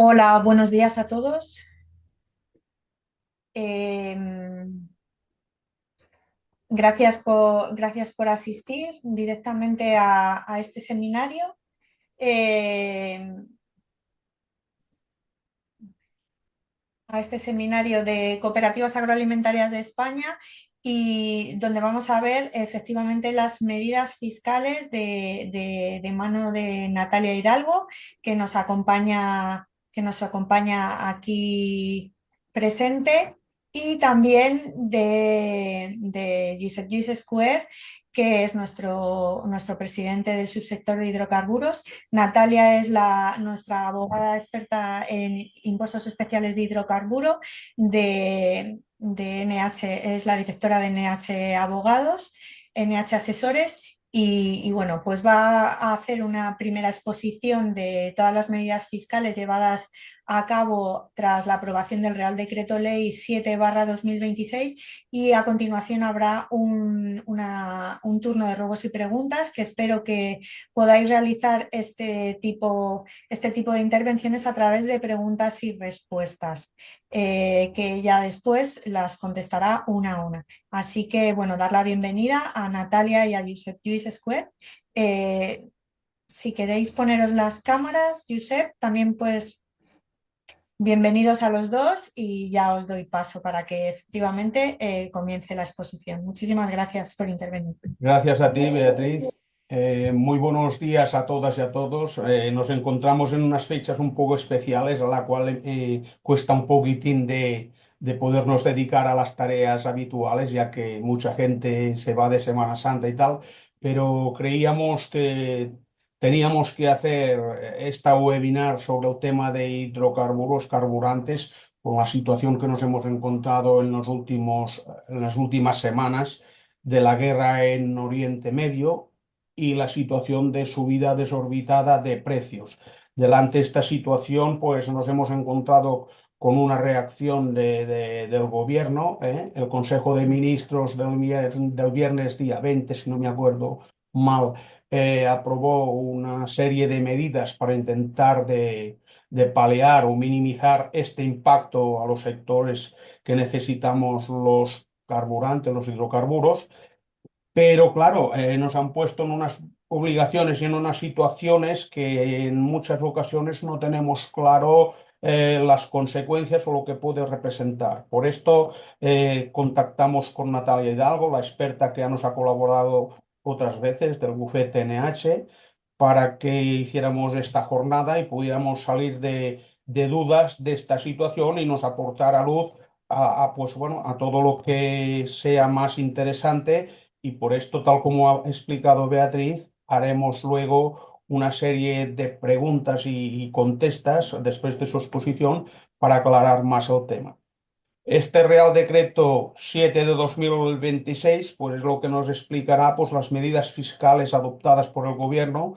Hola, buenos días a todos. Em, gracias por asistir directamente a este seminario, em, de cooperativas agroalimentarias de España y donde vamos a ver efectivamente las medidas fiscales de mano de Natalia Hidalgo, que nos acompaña aquí presente, y también de Josep Lluís Square, que es nuestro presidente del subsector de hidrocarburos. Natalia es nuestra abogada experta en impuestos especiales de hidrocarburo de NH, es la directora de NH Abogados, NH Asesores, y bueno, pues va a hacer una primera exposición de todas las medidas fiscales llevadas a cabo tras la aprobación del Real Decreto Ley 7/2026, y a continuación habrá un turno de ruegos y preguntas que espero que podáis realizar este tipo de intervenciones a través de preguntas y respuestas, que ya después las contestará una a una. Así que, bueno, dar la bienvenida a Natalia y a Josep Lluís Square. Eh, si queréis poneros las cámaras, Josep, también pues bienvenidos a los dos, y ya os doy paso para que efectivamente comience la exposición. Muchísimas gracias por intervenir. Gracias a ti, Beatriz. Muy buenos días a todas y a todos. Nos encontramos en unas fechas un poco especiales a la cual cuesta un poquitín de podernos dedicar a las tareas habituales, ya que mucha gente se va de Semana Santa y tal, pero creíamos que teníamos que hacer esta webinar sobre el tema de hidrocarburos, carburantes, con la situación que nos hemos encontrado en las últimas semanas de la guerra en Oriente Medio y la situación de subida desorbitada de precios. Delante de esta situación, pues nos hemos encontrado con una reacción del gobierno, ¿eh? El Consejo de Ministros del viernes día 20, si no me acuerdo mal, aprobó una serie de medidas para intentar de paliar o minimizar este impacto a los sectores que necesitamos los carburantes, los hidrocarburos, pero claro, nos han puesto en unas obligaciones y en unas situaciones que en muchas ocasiones no tenemos claro las consecuencias o lo que puede representar. Por esto contactamos con Natalia Hidalgo, la experta que ya nos ha colaborado otras veces del bufete NH, para que hiciéramos esta jornada y pudiéramos salir de dudas de esta situación y nos aportara luz pues bueno, a todo lo que sea más interesante. Y por esto, tal como ha explicado Beatriz, haremos luego una serie de preguntas y contestas después de su exposición para aclarar más el tema. Este Real Decreto 7 de 2026, pues es lo que nos explicará pues, las medidas fiscales adoptadas por el Gobierno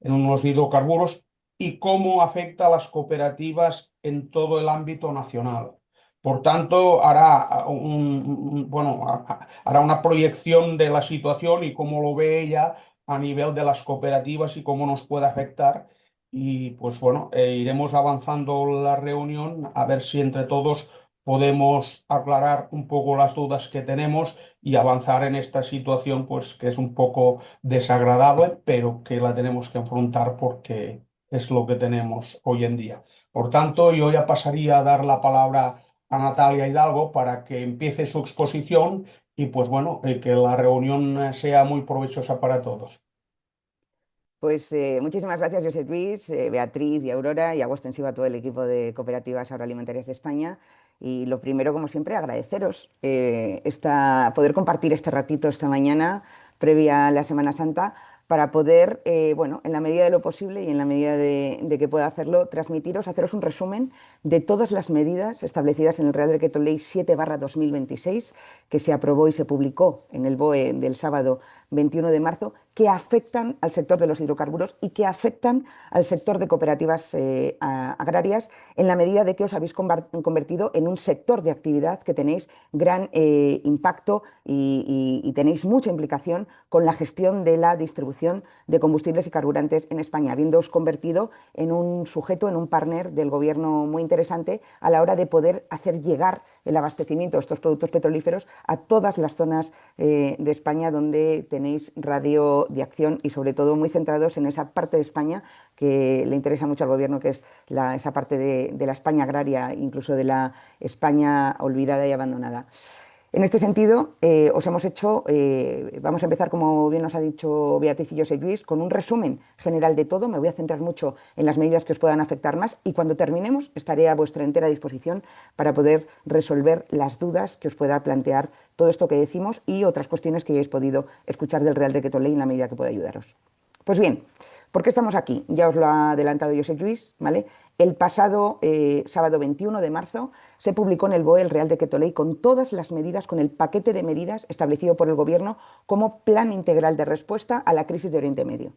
en los hidrocarburos y cómo afecta a las cooperativas en todo el ámbito nacional. Por tanto, hará una proyección de la situación y cómo lo ve ella a nivel de las cooperativas y cómo nos puede afectar. Y pues bueno, iremos avanzando la reunión a ver si entre todos podemos aclarar un poco las dudas que tenemos y avanzar en esta situación, pues que es un poco desagradable, pero que la tenemos que afrontar porque es lo que tenemos hoy en día. Por tanto, yo ya pasaría a dar la palabra a Natalia Hidalgo para que empiece su exposición y pues bueno, que la reunión sea muy provechosa para todos. Pues muchísimas gracias, José Luis, Beatriz y Aurora, y hago extensivo a todo el equipo de Cooperativas Agroalimentarias de España. Y lo primero, como siempre, agradeceros poder compartir este ratito esta mañana previa a la Semana Santa para poder, bueno, en la medida de lo posible y en la medida de que pueda hacerlo, transmitiros, haceros un resumen de todas las medidas establecidas en el Real Decreto Ley 7/2026, que se aprobó y se publicó en el BOE del sábado 21 de marzo, que afectan al sector de los hidrocarburos y que afectan al sector de cooperativas agrarias, en la medida de que os habéis convertido en un sector de actividad que tenéis gran impacto y tenéis mucha implicación con la gestión de la distribución de combustibles y carburantes en España, habiéndoos convertido en un sujeto, en un partner del gobierno muy interesante a la hora de poder hacer llegar el abastecimiento de estos productos petrolíferos a todas las zonas de España donde tenéis radio de acción y sobre todo muy centrados en esa parte de España que le interesa mucho al gobierno, que es esa parte de la España agraria, incluso de la España olvidada y abandonada. En este sentido, os hemos hecho, vamos a empezar, como bien nos ha dicho Beatriz y José Luis, con un resumen general de todo. Me voy a centrar mucho en las medidas que os puedan afectar más y cuando terminemos estaré a vuestra entera disposición para poder resolver las dudas que os pueda plantear todo esto que decimos y otras cuestiones que hayáis podido escuchar del Real Decreto Ley en la medida que pueda ayudaros. Pues bien, ¿por qué estamos aquí? Ya os lo ha adelantado José Luis, ¿vale? El pasado sábado 21 de marzo se publicó en el BOE el Real Decreto Ley con todas las medidas, con el paquete de medidas establecido por el Gobierno como plan integral de respuesta a la crisis de Oriente Medio.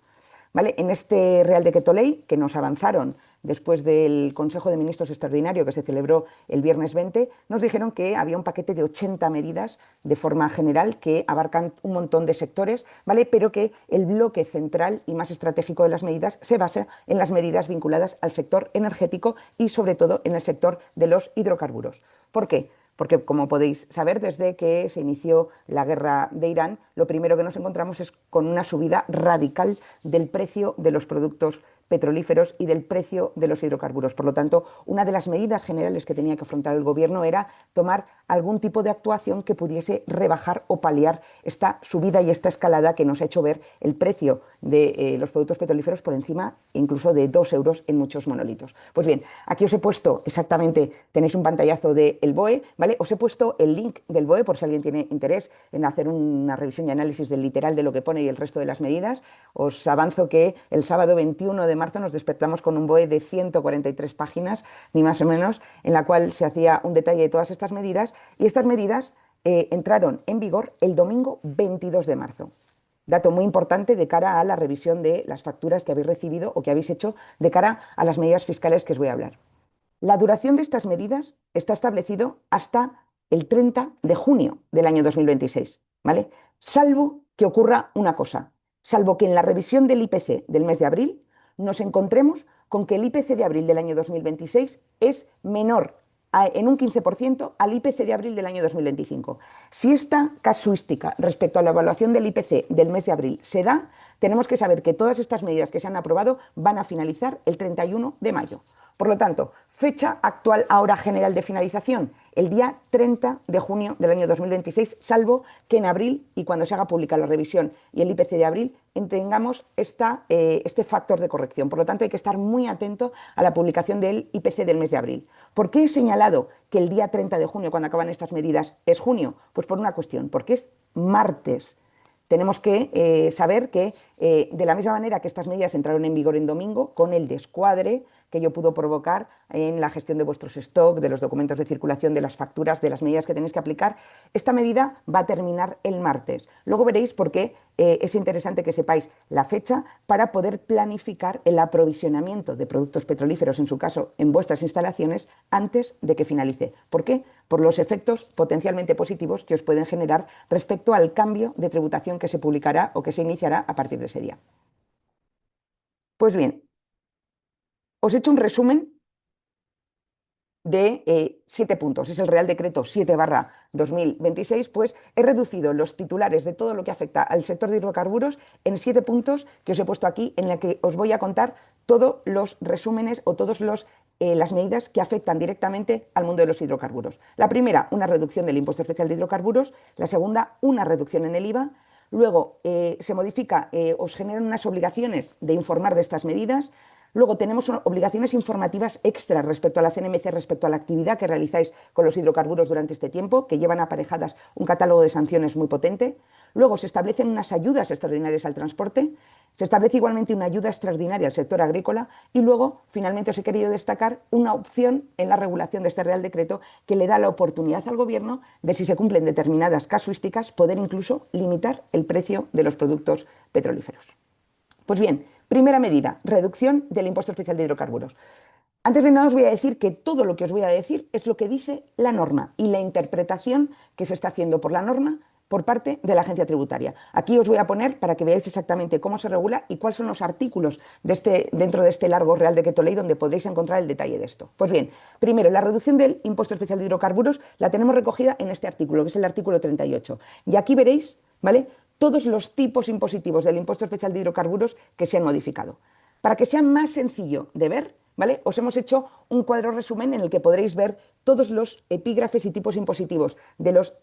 ¿Vale? En este Real Decreto Ley, que nos avanzaron después del Consejo de Ministros extraordinario que se celebró el viernes 20, nos dijeron que había un paquete de 80 medidas de forma general que abarcan un montón de sectores, ¿vale? Pero que el bloque central y más estratégico de las medidas se basa en las medidas vinculadas al sector energético y sobre todo en el sector de los hidrocarburos. ¿Por qué? Porque, como podéis saber, desde que se inició la guerra de Irán, lo primero que nos encontramos es con una subida radical del precio de los productos petrolíferos y del precio de los hidrocarburos. Por lo tanto, una de las medidas generales que tenía que afrontar el Gobierno era tomar algún tipo de actuación que pudiese rebajar o paliar esta subida y esta escalada que nos ha hecho ver el precio de los productos petrolíferos por encima incluso de 2 euros en muchos monolitos. Pues bien, aquí os he puesto exactamente, tenéis un pantallazo del BOE, ¿vale? Os he puesto el link del BOE por si alguien tiene interés en hacer una revisión y análisis del literal de lo que pone y el resto de las medidas. Os avanzo que el sábado 21 de marzo nos despertamos con un BOE de 143 páginas, ni más o menos, en la cual se hacía un detalle de todas estas medidas y estas medidas entraron en vigor el domingo 22 de marzo. Dato muy importante de cara a la revisión de las facturas que habéis recibido o que habéis hecho de cara a las medidas fiscales que os voy a hablar. La duración de estas medidas está establecido hasta el 30 de junio del año 2026, ¿vale? Salvo que ocurra una cosa, salvo que en la revisión del IPC del mes de abril nos encontremos con que el IPC de abril del año 2026 es menor en un 15% al IPC de abril del año 2025. Si esta casuística respecto a la evaluación del IPC del mes de abril se da, tenemos que saber que todas estas medidas que se han aprobado van a finalizar el 31 de mayo. Por lo tanto, fecha actual ahora general de finalización, el día 30 de junio del año 2026, salvo que en abril y cuando se haga pública la revisión y el IPC de abril tengamos este factor de corrección. Por lo tanto, hay que estar muy atento a la publicación del IPC del mes de abril. ¿Por qué he señalado que el día 30 de junio, cuando acaban estas medidas, es junio? Pues por una cuestión, porque es martes. Tenemos que saber que de la misma manera que estas medidas entraron en vigor en domingo, con el descuadre que ello pudo provocar en la gestión de vuestros stock, de los documentos de circulación, de las facturas, de las medidas que tenéis que aplicar, esta medida va a terminar el martes. Luego veréis por qué es interesante que sepáis la fecha para poder planificar el aprovisionamiento de productos petrolíferos, en su caso, en vuestras instalaciones, antes de que finalice. ¿Por qué? Por los efectos potencialmente positivos que os pueden generar respecto al cambio de tributación que se publicará o que se iniciará a partir de ese día. Pues bien, os he hecho un resumen de 7 puntos. Es el Real Decreto 7/2026, pues he reducido los titulares de todo lo que afecta al sector de hidrocarburos en 7 puntos que os he puesto aquí, en la que os voy a contar todos los resúmenes o todas las medidas que afectan directamente al mundo de los hidrocarburos. La primera, una reducción del impuesto especial de hidrocarburos. La segunda, una reducción en el IVA. Luego se modifica, os generan unas obligaciones de informar de estas medidas. Luego tenemos obligaciones informativas extras respecto a la CNMC, respecto a la actividad que realizáis con los hidrocarburos durante este tiempo, que llevan aparejadas un catálogo de sanciones muy potente. Luego se establecen unas ayudas extraordinarias al transporte, se establece igualmente una ayuda extraordinaria al sector agrícola y luego, finalmente, os he querido destacar una opción en la regulación de este Real Decreto que le da la oportunidad al Gobierno de, si se cumplen determinadas casuísticas, poder incluso limitar el precio de los productos petrolíferos. Pues bien, primera medida, reducción del impuesto especial de hidrocarburos. Antes de nada os voy a decir que todo lo que os voy a decir es lo que dice la norma y la interpretación que se está haciendo por la norma por parte de la agencia tributaria. Aquí os voy a poner para que veáis exactamente cómo se regula y cuáles son los artículos dentro de este largo Real Decreto Ley donde podréis encontrar el detalle de esto. Pues bien, primero, la reducción del impuesto especial de hidrocarburos la tenemos recogida en este artículo, que es el artículo 38. Y aquí veréis, ¿vale?, todos los tipos impositivos del impuesto especial de hidrocarburos que se han modificado. Para que sea más sencillo de ver, ¿vale?, os hemos hecho un cuadro resumen en el que podréis ver todos los epígrafes y tipos impositivos de los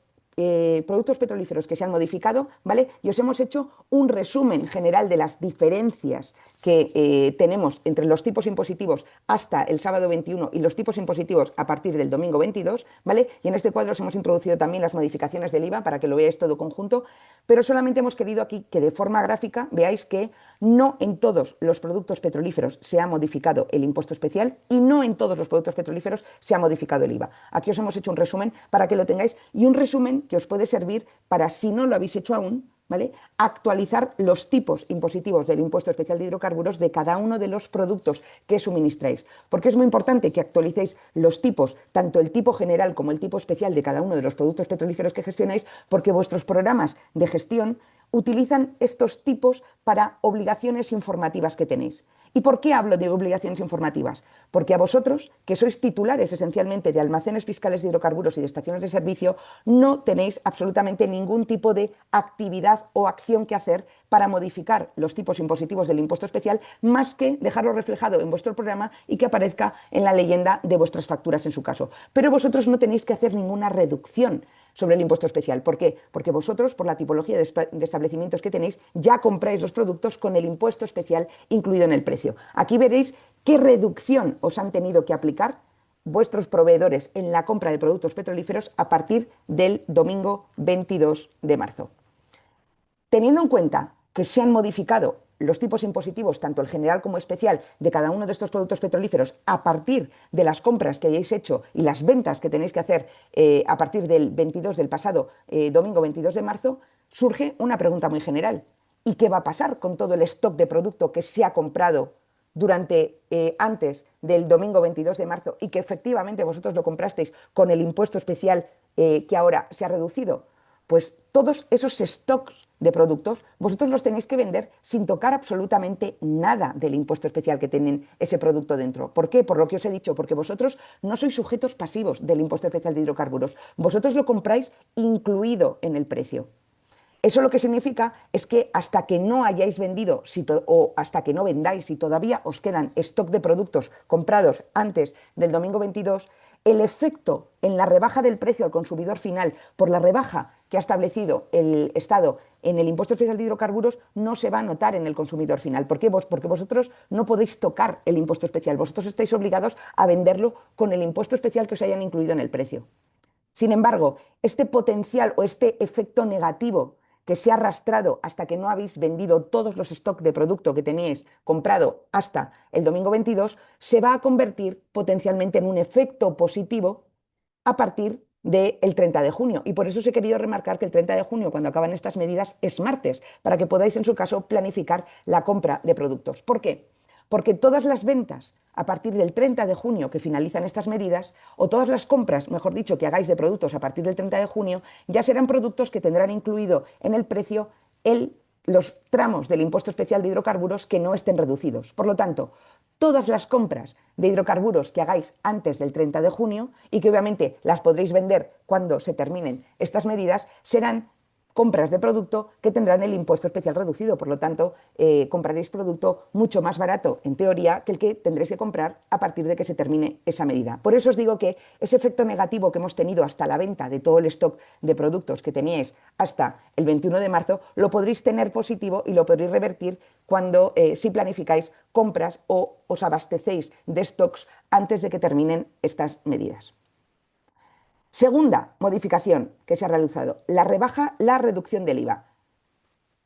productos petrolíferos que se han modificado, ¿vale? Y os hemos hecho un resumen general de las diferencias que tenemos entre los tipos impositivos hasta el sábado 21 y los tipos impositivos a partir del domingo 22, ¿vale? Y en este cuadro os hemos introducido también las modificaciones del IVA para que lo veáis todo conjunto, pero solamente hemos querido aquí que de forma gráfica veáis que no en todos los productos petrolíferos se ha modificado el impuesto especial y no en todos los productos petrolíferos se ha modificado el IVA. Aquí os hemos hecho un resumen para que lo tengáis y un resumen que os puede servir para, si no lo habéis hecho aún, ¿vale?, actualizar los tipos impositivos del impuesto especial de hidrocarburos de cada uno de los productos que suministráis. Porque es muy importante que actualicéis los tipos, tanto el tipo general como el tipo especial de cada uno de los productos petrolíferos que gestionáis, porque vuestros programas de gestión utilizan estos tipos para obligaciones informativas que tenéis. ¿Y por qué hablo de obligaciones informativas? Porque a vosotros, que sois titulares esencialmente de almacenes fiscales de hidrocarburos y de estaciones de servicio, no tenéis absolutamente ningún tipo de actividad o acción que hacer para modificar los tipos impositivos del impuesto especial, más que dejarlo reflejado en vuestro programa y que aparezca en la leyenda de vuestras facturas en su caso. Pero vosotros no tenéis que hacer ninguna reducción sobre el impuesto especial. ¿Por qué? Porque vosotros, por la tipología de establecimientos que tenéis, ya compráis los productos con el impuesto especial incluido en el precio. Aquí veréis qué reducción os han tenido que aplicar vuestros proveedores en la compra de productos petrolíferos a partir del domingo 22 de marzo. Teniendo en cuenta que se han modificado los tipos impositivos, tanto el general como especial, de cada uno de estos productos petrolíferos a partir de las compras que hayáis hecho y las ventas que tenéis que hacer a partir del 22 del pasado domingo 22 de marzo, surge una pregunta muy general. ¿Y qué va a pasar con todo el stock de producto que se ha comprado durante antes del domingo 22 de marzo y que efectivamente vosotros lo comprasteis con el impuesto especial que ahora se ha reducido? Pues todos esos stocks de productos vosotros los tenéis que vender sin tocar absolutamente nada del impuesto especial que tienen ese producto dentro. ¿Por qué? Por lo que os he dicho, porque vosotros no sois sujetos pasivos del impuesto especial de hidrocarburos. Vosotros lo compráis incluido en el precio. Eso lo que significa es que hasta que no hayáis vendido o hasta que no vendáis, si todavía os quedan stock de productos comprados antes del domingo 22, el efecto en la rebaja del precio al consumidor final por la rebaja que ha establecido el Estado en el impuesto especial de hidrocarburos no se va a notar en el consumidor final. ¿Por qué? Porque vosotros no podéis tocar el impuesto especial. Vosotros estáis obligados a venderlo con el impuesto especial que os hayan incluido en el precio. Sin embargo, este potencial o este efecto negativo que se ha arrastrado hasta que no habéis vendido todos los stocks de producto que teníais comprado hasta el domingo 22, se va a convertir potencialmente en un efecto positivo a partir del 30 de junio. Y por eso os he querido remarcar que el 30 de junio, cuando acaban estas medidas, es martes, para que podáis en su caso planificar la compra de productos. ¿Por qué? Porque todas las ventas a partir del 30 de junio que finalizan estas medidas, o todas las compras, mejor dicho, que hagáis de productos a partir del 30 de junio, ya serán productos que tendrán incluido en el precio los tramos del impuesto especial de hidrocarburos que no estén reducidos. Por lo tanto, todas las compras de hidrocarburos que hagáis antes del 30 de junio y que obviamente las podréis vender cuando se terminen estas medidas, serán compras de producto que tendrán el impuesto especial reducido. Por lo tanto, compraréis producto mucho más barato, en teoría, que el que tendréis que comprar a partir de que se termine esa medida. Por eso os digo que ese efecto negativo que hemos tenido hasta la venta de todo el stock de productos que teníais hasta el 21 de marzo, lo podréis tener positivo y lo podréis revertir cuando si planificáis compras o os abastecéis de stocks antes de que terminen estas medidas. Segunda modificación que se ha realizado, la reducción del IVA.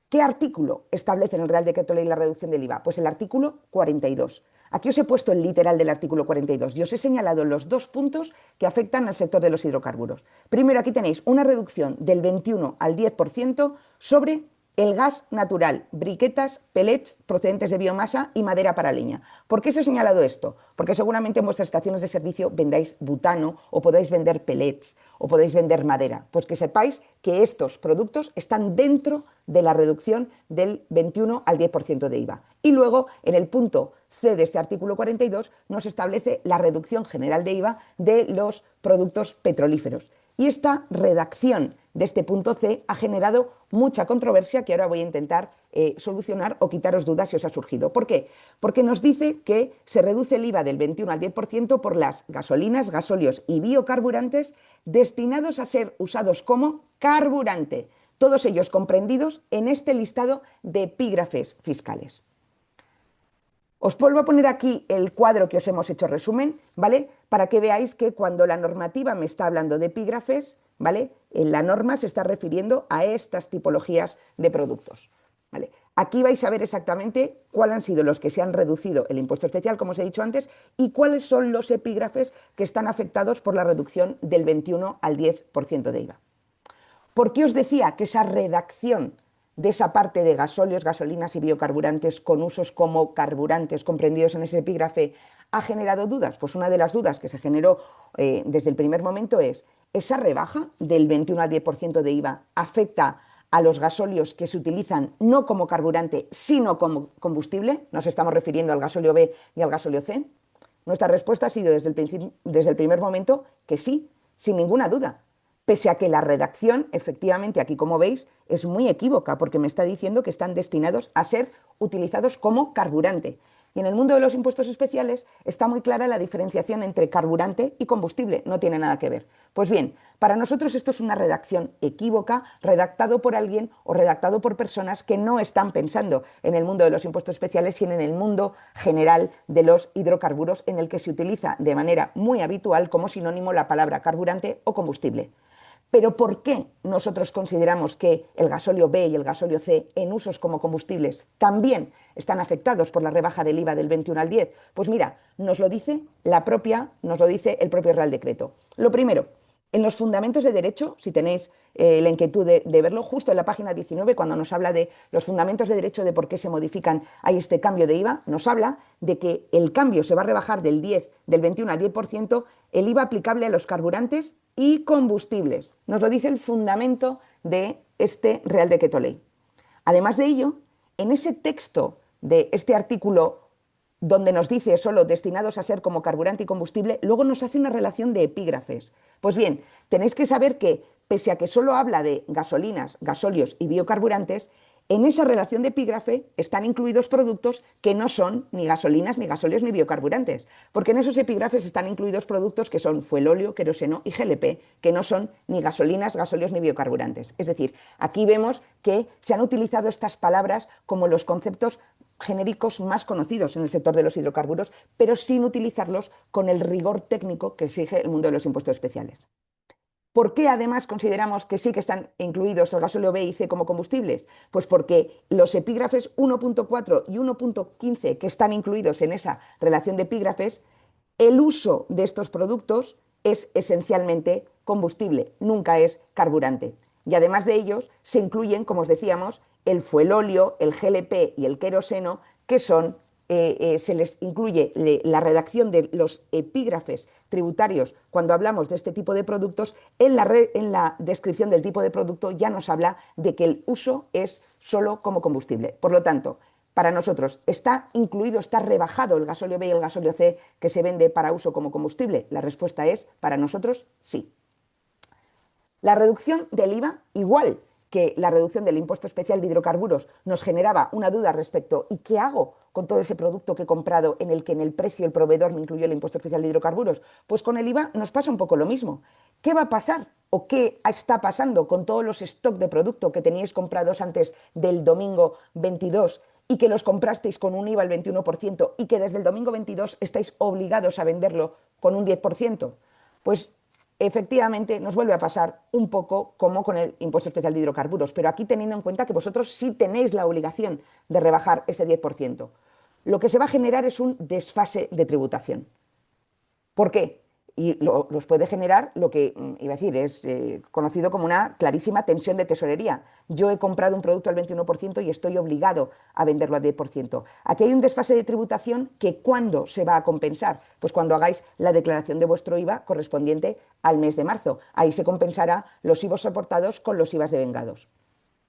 ¿Qué artículo establece en el Real Decreto Ley la reducción del IVA? Pues el artículo 42. Aquí os he puesto el literal del artículo 42 y os he señalado los dos puntos que afectan al sector de los hidrocarburos. Primero, aquí tenéis una reducción del 21 al 10% sobre el gas natural, briquetas, pellets procedentes de biomasa y madera para leña. ¿Por qué os he señalado esto? Porque seguramente en vuestras estaciones de servicio vendáis butano o podáis vender pellets o podéis vender madera. Pues que sepáis que estos productos están dentro de la reducción del 21 al 10% de IVA. Y luego, en el punto C de este artículo 42, nos establece la reducción general de IVA de los productos petrolíferos. Y esta redacción de este punto C ha generado mucha controversia que ahora voy a intentar solucionar o quitaros dudas si os ha surgido. ¿Por qué? Porque nos dice que se reduce el IVA del 21 al 10% por las gasolinas, gasóleos y biocarburantes destinados a ser usados como carburante, todos ellos comprendidos en este listado de epígrafes fiscales. Os vuelvo a poner aquí el cuadro que os hemos hecho resumen, ¿vale? Para que veáis que cuando la normativa me está hablando de epígrafes, ¿vale? En la norma se está refiriendo a estas tipologías de productos, ¿vale? Aquí vais a ver exactamente cuáles han sido los que se han reducido el impuesto especial, como os he dicho antes, y cuáles son los epígrafes que están afectados por la reducción del 21 al 10% de IVA. ¿Por qué os decía que esa redacción de esa parte de gasóleos, gasolinas y biocarburantes con usos como carburantes comprendidos en ese epígrafe ha generado dudas? Pues una de las dudas que se generó desde el primer momento es: ¿esa rebaja del 21 al 10% de IVA afecta a los gasóleos que se utilizan no como carburante, sino como combustible? Nos estamos refiriendo al gasóleo B y al gasóleo C. Nuestra respuesta ha sido desde el primer momento que sí, sin ninguna duda. Pese a que la redacción, efectivamente, aquí como veis, es muy equívoca porque me está diciendo que están destinados a ser utilizados como carburante. Y en el mundo de los impuestos especiales está muy clara la diferenciación entre carburante y combustible, no tiene nada que ver. Pues bien, para nosotros esto es una redacción equívoca, redactado por alguien o redactado por personas que no están pensando en el mundo de los impuestos especiales, sino en el mundo general de los hidrocarburos, en el que se utiliza de manera muy habitual como sinónimo la palabra carburante o combustible. Pero ¿por qué nosotros consideramos que el gasóleo B y el gasóleo C en usos como combustibles también están afectados por la rebaja del IVA del 21 al 10? Pues mira, nos lo dice el propio Real Decreto. Lo primero, en los fundamentos de derecho, si tenéis la inquietud de verlo, justo en la página 19, cuando nos habla de los fundamentos de derecho de por qué se modifican, hay este cambio de IVA, nos habla de que el cambio se va a rebajar del 21 al 10% el IVA aplicable a los carburantes y combustibles. Nos lo dice el fundamento de este Real Decreto Ley. Además de ello, en ese texto de este artículo donde nos dice solo destinados a ser como carburante y combustible, luego nos hace una relación de epígrafes. Pues bien, tenéis que saber que, pese a que solo habla de gasolinas, gasóleos y biocarburantes, en esa relación de epígrafe están incluidos productos que no son ni gasolinas, ni gasóleos, ni biocarburantes, porque en esos epígrafes están incluidos productos que son fuelóleo, queroseno y GLP, que no son ni gasolinas, gasóleos, ni biocarburantes. Es decir, aquí vemos que se han utilizado estas palabras como los conceptos genéricos más conocidos en el sector de los hidrocarburos, pero sin utilizarlos con el rigor técnico que exige el mundo de los impuestos especiales. ¿Por qué además consideramos que sí que están incluidos el gasóleo B y C como combustibles? Pues porque los epígrafes 1.4 y 1.15 que están incluidos en esa relación de epígrafes, el uso de estos productos es esencialmente combustible, nunca es carburante. Y además de ellos se incluyen, como os decíamos, el fuelóleo, el GLP y el queroseno, que son se les incluye la redacción de los epígrafes tributarios cuando hablamos de este tipo de productos. En la descripción del tipo de producto ya nos habla de que el uso es solo como combustible. Por lo tanto, para nosotros, ¿está incluido, está rebajado el gasóleo B y el gasóleo C que se vende para uso como combustible? La respuesta es, para nosotros, sí. La reducción del IVA, igual que la reducción del impuesto especial de hidrocarburos nos generaba una duda respecto ¿y qué hago con todo ese producto que he comprado en el que en el precio el proveedor me incluyó el impuesto especial de hidrocarburos? Pues con el IVA nos pasa un poco lo mismo. ¿Qué va a pasar o qué está pasando con todos los stocks de producto que teníais comprados antes del domingo 22 y que los comprasteis con un IVA al 21% y que desde el domingo 22 estáis obligados a venderlo con un 10%? Pues efectivamente nos vuelve a pasar un poco como con el impuesto especial de hidrocarburos, pero aquí teniendo en cuenta que vosotros sí tenéis la obligación de rebajar ese 10%. Lo que se va a generar es un desfase de tributación. ¿Por qué? Y los puede generar lo que, iba a decir, es conocido como una clarísima tensión de tesorería. Yo he comprado un producto al 21% y estoy obligado a venderlo al 10%. Aquí hay un desfase de tributación que ¿cuándo se va a compensar? Pues cuando hagáis la declaración de vuestro IVA correspondiente al mes de marzo. Ahí se compensará los IVAs soportados con los IVAs devengados.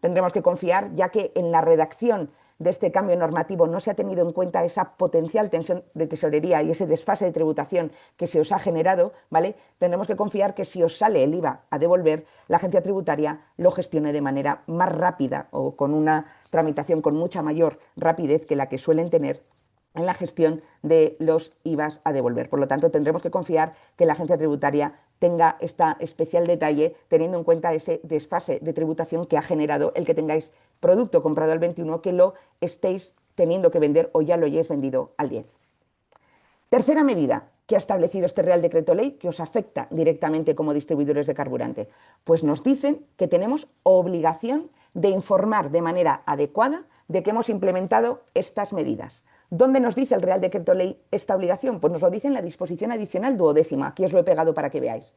Tendremos que confiar, ya que en la redacción de este cambio normativo no se ha tenido en cuenta esa potencial tensión de tesorería y ese desfase de tributación que se os ha generado, ¿vale? Tendremos que confiar que si os sale el IVA a devolver, la agencia tributaria lo gestione de manera más rápida o con una tramitación con mucha mayor rapidez que la que suelen tener en la gestión de los IVAs a devolver. Por lo tanto, tendremos que confiar que la agencia tributaria tenga este especial detalle, teniendo en cuenta ese desfase de tributación que ha generado el que tengáis producto comprado al 21 que lo estéis teniendo que vender o ya lo hayáis vendido al 10. Tercera medida que ha establecido este Real Decreto Ley que os afecta directamente como distribuidores de carburante. Pues nos dicen que tenemos obligación de informar de manera adecuada de que hemos implementado estas medidas. ¿Dónde nos dice el Real Decreto Ley esta obligación? Pues nos lo dice en la disposición adicional 12ª, aquí os lo he pegado para que veáis.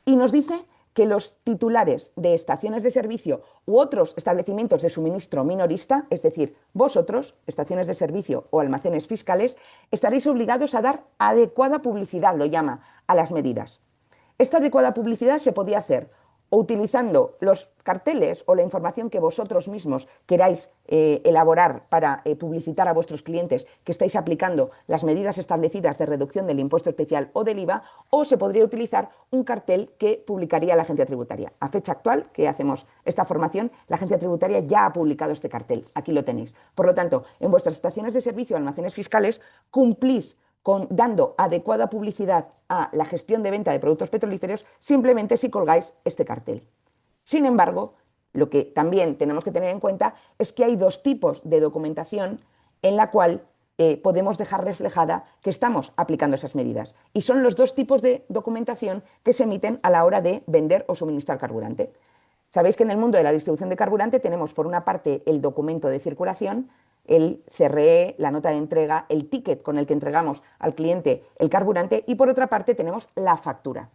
Y nos dice que los titulares de estaciones de servicio u otros establecimientos de suministro minorista, es decir, vosotros, estaciones de servicio o almacenes fiscales, estaréis obligados a dar adecuada publicidad, lo llama, a las medidas. Esta adecuada publicidad se podía hacer o utilizando los carteles o la información que vosotros mismos queráis elaborar para publicitar a vuestros clientes que estáis aplicando las medidas establecidas de reducción del impuesto especial o del IVA, o se podría utilizar un cartel que publicaría la agencia tributaria. A fecha actual, que hacemos esta formación, la agencia tributaria ya ha publicado este cartel. Aquí lo tenéis. Por lo tanto, en vuestras estaciones de servicio o almacenes fiscales cumplís dando adecuada publicidad a la gestión de venta de productos petrolíferos simplemente si colgáis este cartel. Sin embargo, lo que también tenemos que tener en cuenta es que hay dos tipos de documentación en la cual podemos dejar reflejada que estamos aplicando esas medidas. Y son los dos tipos de documentación que se emiten a la hora de vender o suministrar carburante. Sabéis que en el mundo de la distribución de carburante tenemos por una parte el documento de circulación, el CRE, la nota de entrega, el ticket con el que entregamos al cliente el carburante y por otra parte tenemos la factura.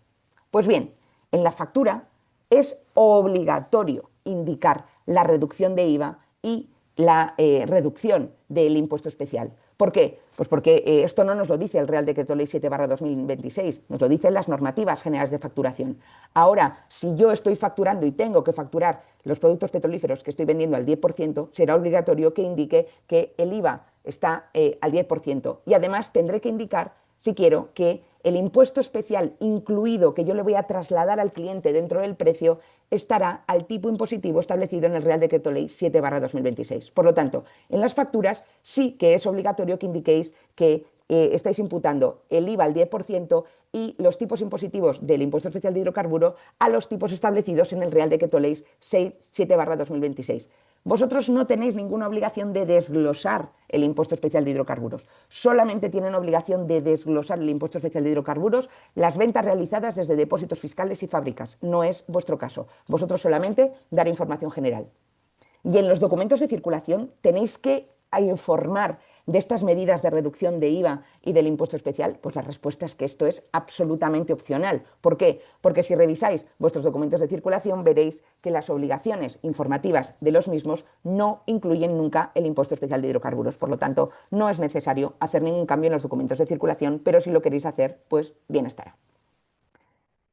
Pues bien, en la factura es obligatorio indicar la reducción de IVA y la reducción del impuesto especial. ¿Por qué? Pues porque esto no nos lo dice el Real Decreto Ley 7/2026, nos lo dicen las normativas generales de facturación. Ahora, si yo estoy facturando y tengo que facturar los productos petrolíferos que estoy vendiendo al 10%, será obligatorio que indique que el IVA está al 10%. Y además tendré que indicar, si quiero, que el impuesto especial incluido que yo le voy a trasladar al cliente dentro del precio estará al tipo impositivo establecido en el Real Decreto Ley 7/2026. Por lo tanto, en las facturas sí que es obligatorio que indiquéis que estáis imputando el IVA al 10% y los tipos impositivos del impuesto especial de hidrocarburo a los tipos establecidos en el Real Decreto Ley 7/2026. Vosotros no tenéis ninguna obligación de desglosar el impuesto especial de hidrocarburos. Solamente tienen obligación de desglosar el impuesto especial de hidrocarburos las ventas realizadas desde depósitos fiscales y fábricas. No es vuestro caso. Vosotros solamente dar información general. Y en los documentos de circulación tenéis que informar de estas medidas de reducción de IVA y del impuesto especial. Pues la respuesta es que esto es absolutamente opcional. ¿Por qué? Porque si revisáis vuestros documentos de circulación veréis que las obligaciones informativas de los mismos no incluyen nunca el impuesto especial de hidrocarburos. Por lo tanto, no es necesario hacer ningún cambio en los documentos de circulación, pero si lo queréis hacer, pues bien estará.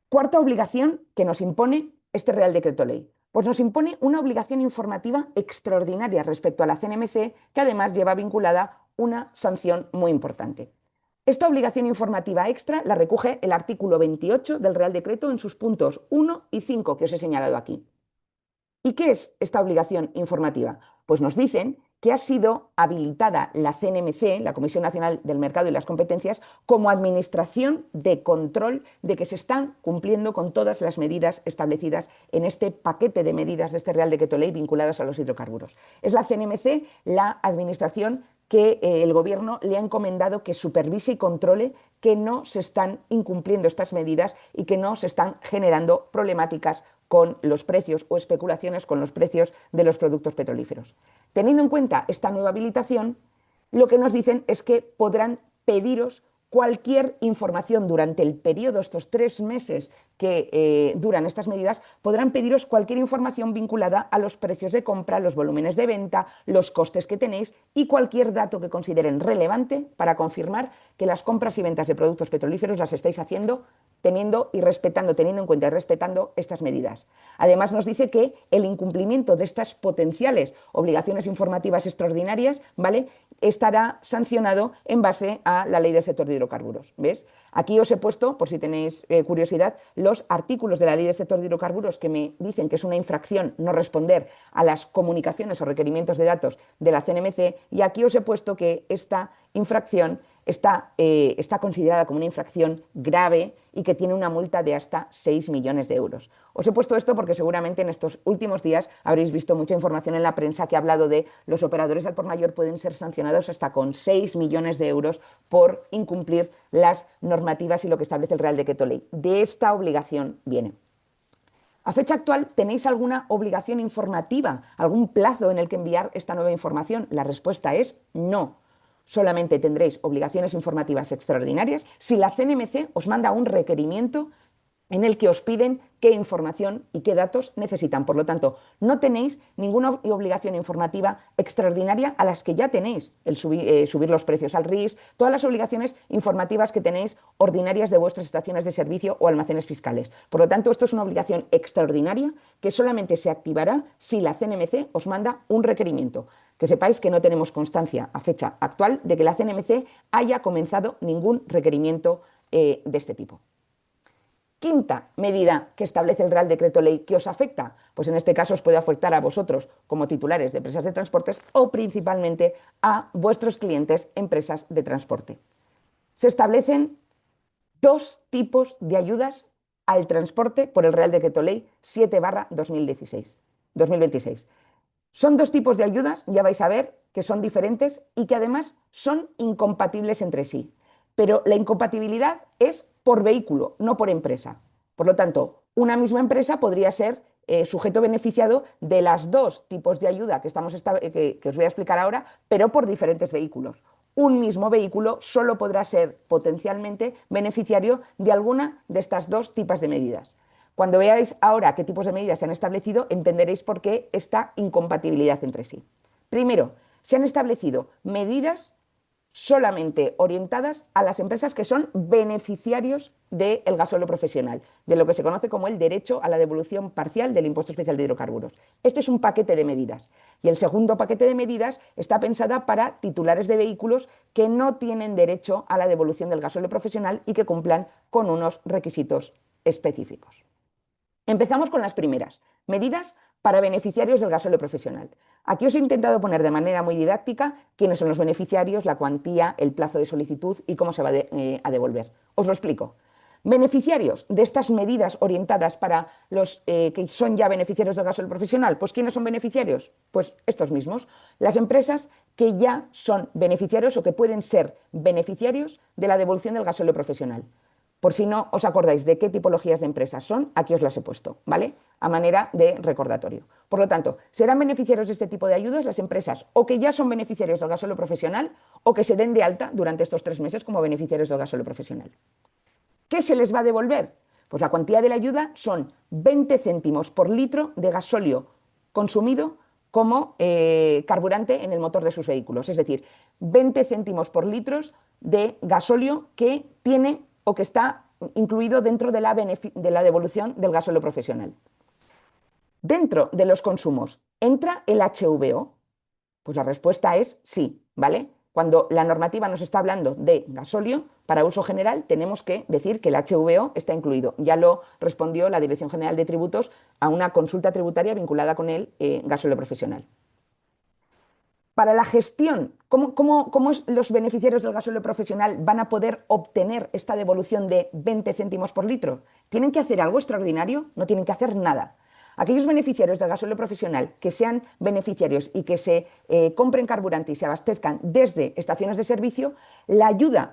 Cuarta obligación que nos impone este Real Decreto Ley. Pues nos impone una obligación informativa extraordinaria respecto a la CNMC, que además lleva vinculada una sanción muy importante. Esta obligación informativa extra la recoge el artículo 28 del Real Decreto en sus puntos 1 y 5 que os he señalado aquí. ¿Y qué es esta obligación informativa? Pues nos dicen que ha sido habilitada la CNMC, la Comisión Nacional del Mercado y las Competencias, como administración de control de que se están cumpliendo con todas las medidas establecidas en este paquete de medidas de este Real Decreto Ley vinculadas a los hidrocarburos. Es la CNMC la administración que el Gobierno le ha encomendado que supervise y controle que no se están incumpliendo estas medidas y que no se están generando problemáticas con los precios o especulaciones con los precios de los productos petrolíferos. Teniendo en cuenta esta nueva habilitación, lo que nos dicen es que podrán pediros cualquier información durante el periodo, estos 3 meses que duran estas medidas, podrán pediros cualquier información vinculada a los precios de compra, los volúmenes de venta, los costes que tenéis y cualquier dato que consideren relevante para confirmar que las compras y ventas de productos petrolíferos las estáis haciendo teniendo en cuenta y respetando estas medidas. Además, nos dice que el incumplimiento de estas potenciales obligaciones informativas extraordinarias, ¿vale?, estará sancionado en base a la ley del sector de hidrocarburos. ¿Ves? Aquí os he puesto, por si tenéis curiosidad, los artículos de la ley del sector de hidrocarburos que me dicen que es una infracción no responder a las comunicaciones o requerimientos de datos de la CNMC, y aquí os he puesto que esta infracción está considerada como una infracción grave y que tiene una multa de hasta 6 millones de euros. Os he puesto esto porque seguramente en estos últimos días habréis visto mucha información en la prensa que ha hablado de los operadores al por mayor pueden ser sancionados hasta con 6 millones de euros por incumplir las normativas y lo que establece el Real Decreto Ley. De esta obligación viene. A fecha actual, ¿tenéis alguna obligación informativa, algún plazo en el que enviar esta nueva información? La respuesta es no. Solamente tendréis obligaciones informativas extraordinarias si la CNMC os manda un requerimiento en el que os piden qué información y qué datos necesitan. Por lo tanto, no tenéis ninguna obligación informativa extraordinaria a las que ya tenéis, el subir los precios al RIS, todas las obligaciones informativas que tenéis ordinarias de vuestras estaciones de servicio o almacenes fiscales. Por lo tanto, esto es una obligación extraordinaria que solamente se activará si la CNMC os manda un requerimiento. Que sepáis que no tenemos constancia a fecha actual de que la CNMC haya comenzado ningún requerimiento de este tipo. Quinta medida que establece el Real Decreto Ley que os afecta, pues en este caso os puede afectar a vosotros como titulares de empresas de transportes o principalmente a vuestros clientes, empresas de transporte. Se establecen 2 tipos de ayudas al transporte por el Real Decreto Ley 7/2026. Son 2 tipos de ayudas, ya vais a ver, que son diferentes y que además son incompatibles entre sí. Pero la incompatibilidad es por vehículo, no por empresa. Por lo tanto, una misma empresa podría ser sujeto beneficiado de las 2 tipos de ayuda que os voy a explicar ahora, pero por diferentes vehículos. Un mismo vehículo solo podrá ser potencialmente beneficiario de alguna de estas 2 tipos de medidas. Cuando veáis ahora qué tipos de medidas se han establecido, entenderéis por qué esta incompatibilidad entre sí. Primero, se han establecido medidas solamente orientadas a las empresas que son beneficiarios del gasóleo profesional, de lo que se conoce como el derecho a la devolución parcial del impuesto especial de hidrocarburos. Este es un paquete de medidas. Y el segundo paquete de medidas está pensada para titulares de vehículos que no tienen derecho a la devolución del gasóleo profesional y que cumplan con unos requisitos específicos. Empezamos con las primeras, medidas para beneficiarios del gasóleo profesional. Aquí os he intentado poner de manera muy didáctica quiénes son los beneficiarios, la cuantía, el plazo de solicitud y cómo se va a devolver. Os lo explico. Beneficiarios de estas medidas orientadas para los que son ya beneficiarios del gasóleo profesional. Pues ¿quiénes son beneficiarios? Pues estos mismos, las empresas que ya son beneficiarios o que pueden ser beneficiarios de la devolución del gasóleo profesional. Por si no os acordáis de qué tipologías de empresas son, aquí os las he puesto, ¿vale? A manera de recordatorio. Por lo tanto, serán beneficiarios de este tipo de ayudas las empresas o que ya son beneficiarios del gasóleo profesional o que se den de alta durante estos 3 meses como beneficiarios del gasóleo profesional. ¿Qué se les va a devolver? Pues la cuantía de la ayuda son 20 céntimos por litro de gasóleo consumido como carburante en el motor de sus vehículos. Es decir, 20 céntimos por litro de gasóleo que tiene o que está incluido dentro de la devolución del gasóleo profesional. Dentro de los consumos, ¿entra el HVO? Pues la respuesta es sí, ¿vale? Cuando la normativa nos está hablando de gasóleo para uso general, tenemos que decir que el HVO está incluido. Ya lo respondió la Dirección General de Tributos a una consulta tributaria vinculada con el gasóleo profesional. Para la gestión, ¿cómo los beneficiarios del gasóleo profesional van a poder obtener esta devolución de 20 céntimos por litro? ¿Tienen que hacer algo extraordinario? No tienen que hacer nada. Aquellos beneficiarios del gasóleo profesional que sean beneficiarios y que se compren carburante y se abastezcan desde estaciones de servicio,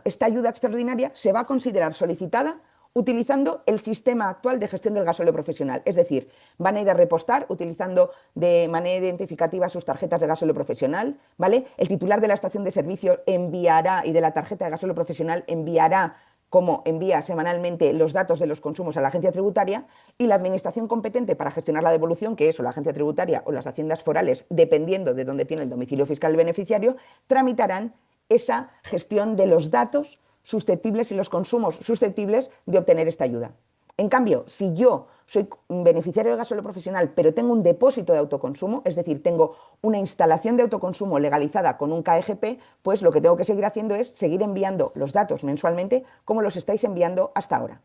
esta ayuda extraordinaria se va a considerar solicitada utilizando el sistema actual de gestión del gasóleo profesional. Es decir, van a ir a repostar utilizando de manera identificativa sus tarjetas de gasóleo profesional, ¿vale? El titular de la estación de servicio enviará, y de la tarjeta de gasóleo profesional enviará, como envía semanalmente, los datos de los consumos a la agencia tributaria, y la administración competente para gestionar la devolución, que es o la agencia tributaria o las haciendas forales, dependiendo de dónde tiene el domicilio fiscal el beneficiario, tramitarán esa gestión de los datos susceptibles y los consumos susceptibles de obtener esta ayuda. En cambio, si yo soy beneficiario de gasóleo profesional, pero tengo un depósito de autoconsumo, es decir, tengo una instalación de autoconsumo legalizada con un KGP, pues lo que tengo que seguir haciendo es seguir enviando los datos mensualmente como los estáis enviando hasta ahora.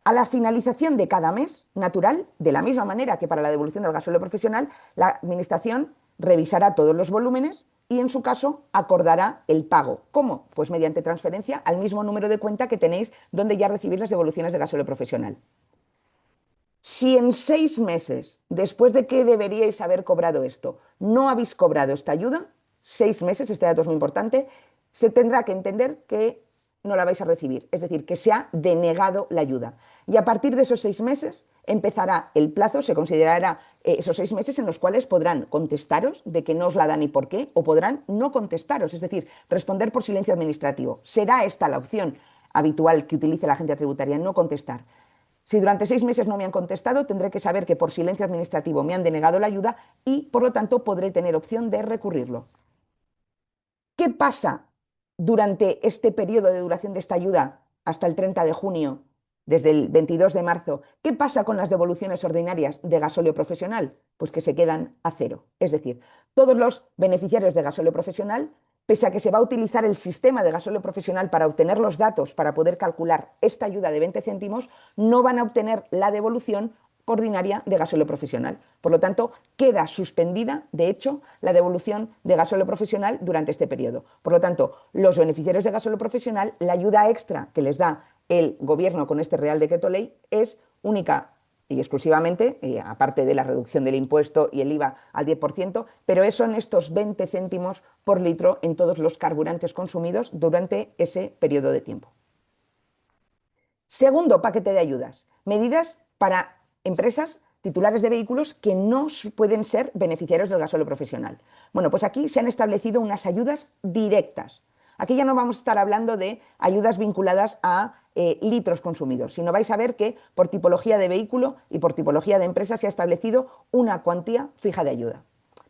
A la finalización de cada mes natural, de la misma manera que para la devolución del gasóleo profesional, la Administración revisará todos los volúmenes y, en su caso, acordará el pago. ¿Cómo? Pues mediante transferencia al mismo número de cuenta que tenéis donde ya recibís las devoluciones de gasóleo profesional. Si en 6 meses, después de que deberíais haber cobrado esto, no habéis cobrado esta ayuda, 6 meses, este dato es muy importante, se tendrá que entender que no la vais a recibir, es decir, que se ha denegado la ayuda. Y a partir de esos 6 meses empezará el plazo, se considerará esos 6 meses en los cuales podrán contestaros de que no os la dan y por qué, o podrán no contestaros, es decir, responder por silencio administrativo. Será esta la opción habitual que utilice la agencia tributaria, no contestar. Si durante 6 meses no me han contestado, tendré que saber que por silencio administrativo me han denegado la ayuda y, por lo tanto, podré tener opción de recurrirlo. ¿Qué pasa durante este periodo de duración de esta ayuda hasta el 30 de junio, desde el 22 de marzo? ¿Qué pasa con las devoluciones ordinarias de gasóleo profesional? Pues que se quedan a cero. Es decir, todos los beneficiarios de gasóleo profesional, pese a que se va a utilizar el sistema de gasóleo profesional para obtener los datos para poder calcular esta ayuda de 20 céntimos, no van a obtener la devolución ordinaria de gasóleo profesional. Por lo tanto, queda suspendida, de hecho, la devolución de gasóleo profesional durante este periodo. Por lo tanto, los beneficiarios de gasóleo profesional, la ayuda extra que les da el Gobierno con este Real Decreto Ley es única y exclusivamente, aparte de la reducción del impuesto y el IVA al 10%, pero son estos 20 céntimos por litro en todos los carburantes consumidos durante ese periodo de tiempo. Segundo paquete de ayudas, medidas para empresas titulares de vehículos que no pueden ser beneficiarios del gasóleo profesional. Bueno, pues aquí se han establecido unas ayudas directas. Aquí ya no vamos a estar hablando de ayudas vinculadas a litros consumidos, sino vais a ver que por tipología de vehículo y por tipología de empresa se ha establecido una cuantía fija de ayuda.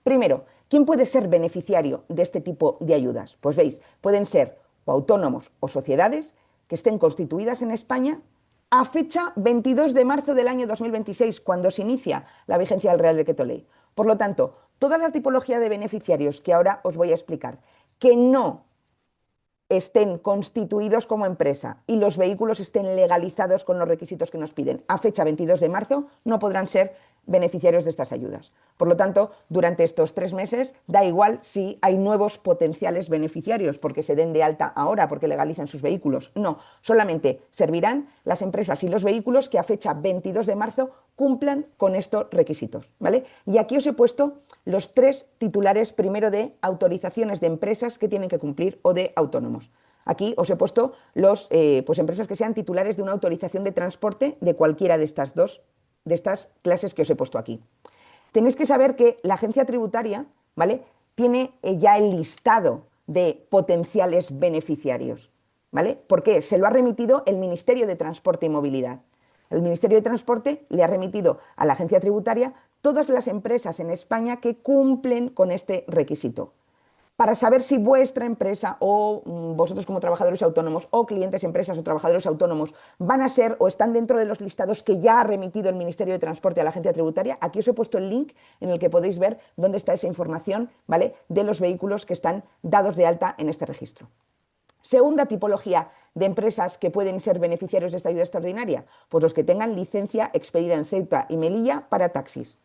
Primero, ¿quién puede ser beneficiario de este tipo de ayudas? Pues veis, pueden ser o autónomos o sociedades que estén constituidas en España a fecha 22 de marzo del año 2026, cuando se inicia la vigencia del Real Decreto Ley. Por lo tanto, toda la tipología de beneficiarios que ahora os voy a explicar, que no estén constituidos como empresa y los vehículos estén legalizados con los requisitos que nos piden a fecha 22 de marzo, no podrán ser beneficiarios de estas ayudas. Por lo tanto, durante estos 3 meses da igual si hay nuevos potenciales beneficiarios porque se den de alta ahora, porque legalicen sus vehículos. No, solamente servirán las empresas y los vehículos que a fecha 22 de marzo cumplan con estos requisitos, ¿vale? Y aquí os he puesto los 3 titulares primero de autorizaciones de empresas que tienen que cumplir o de autónomos. Aquí os he puesto los empresas que sean titulares de una autorización de transporte de cualquiera de estas clases que os he puesto aquí. Tenéis que saber que la agencia tributaria, ¿vale?, tiene ya el listado de potenciales beneficiarios, ¿vale? Porque se lo ha remitido el Ministerio de Transporte y Movilidad. El Ministerio de Transporte le ha remitido a la agencia tributaria todas las empresas en España que cumplen con este requisito. para saber si vuestra empresa o vosotros como trabajadores autónomos o clientes, empresas o trabajadores autónomos van a ser o están dentro de los listados que ya ha remitido el Ministerio de Transporte a la Agencia Tributaria. Aquí os he puesto el link en el que podéis ver dónde está esa información, ¿vale?, de los vehículos que están dados de alta en este registro. Segunda tipología de empresas que pueden ser beneficiarios de esta ayuda extraordinaria, pues los que tengan licencia expedida en Ceuta y Melilla para taxis.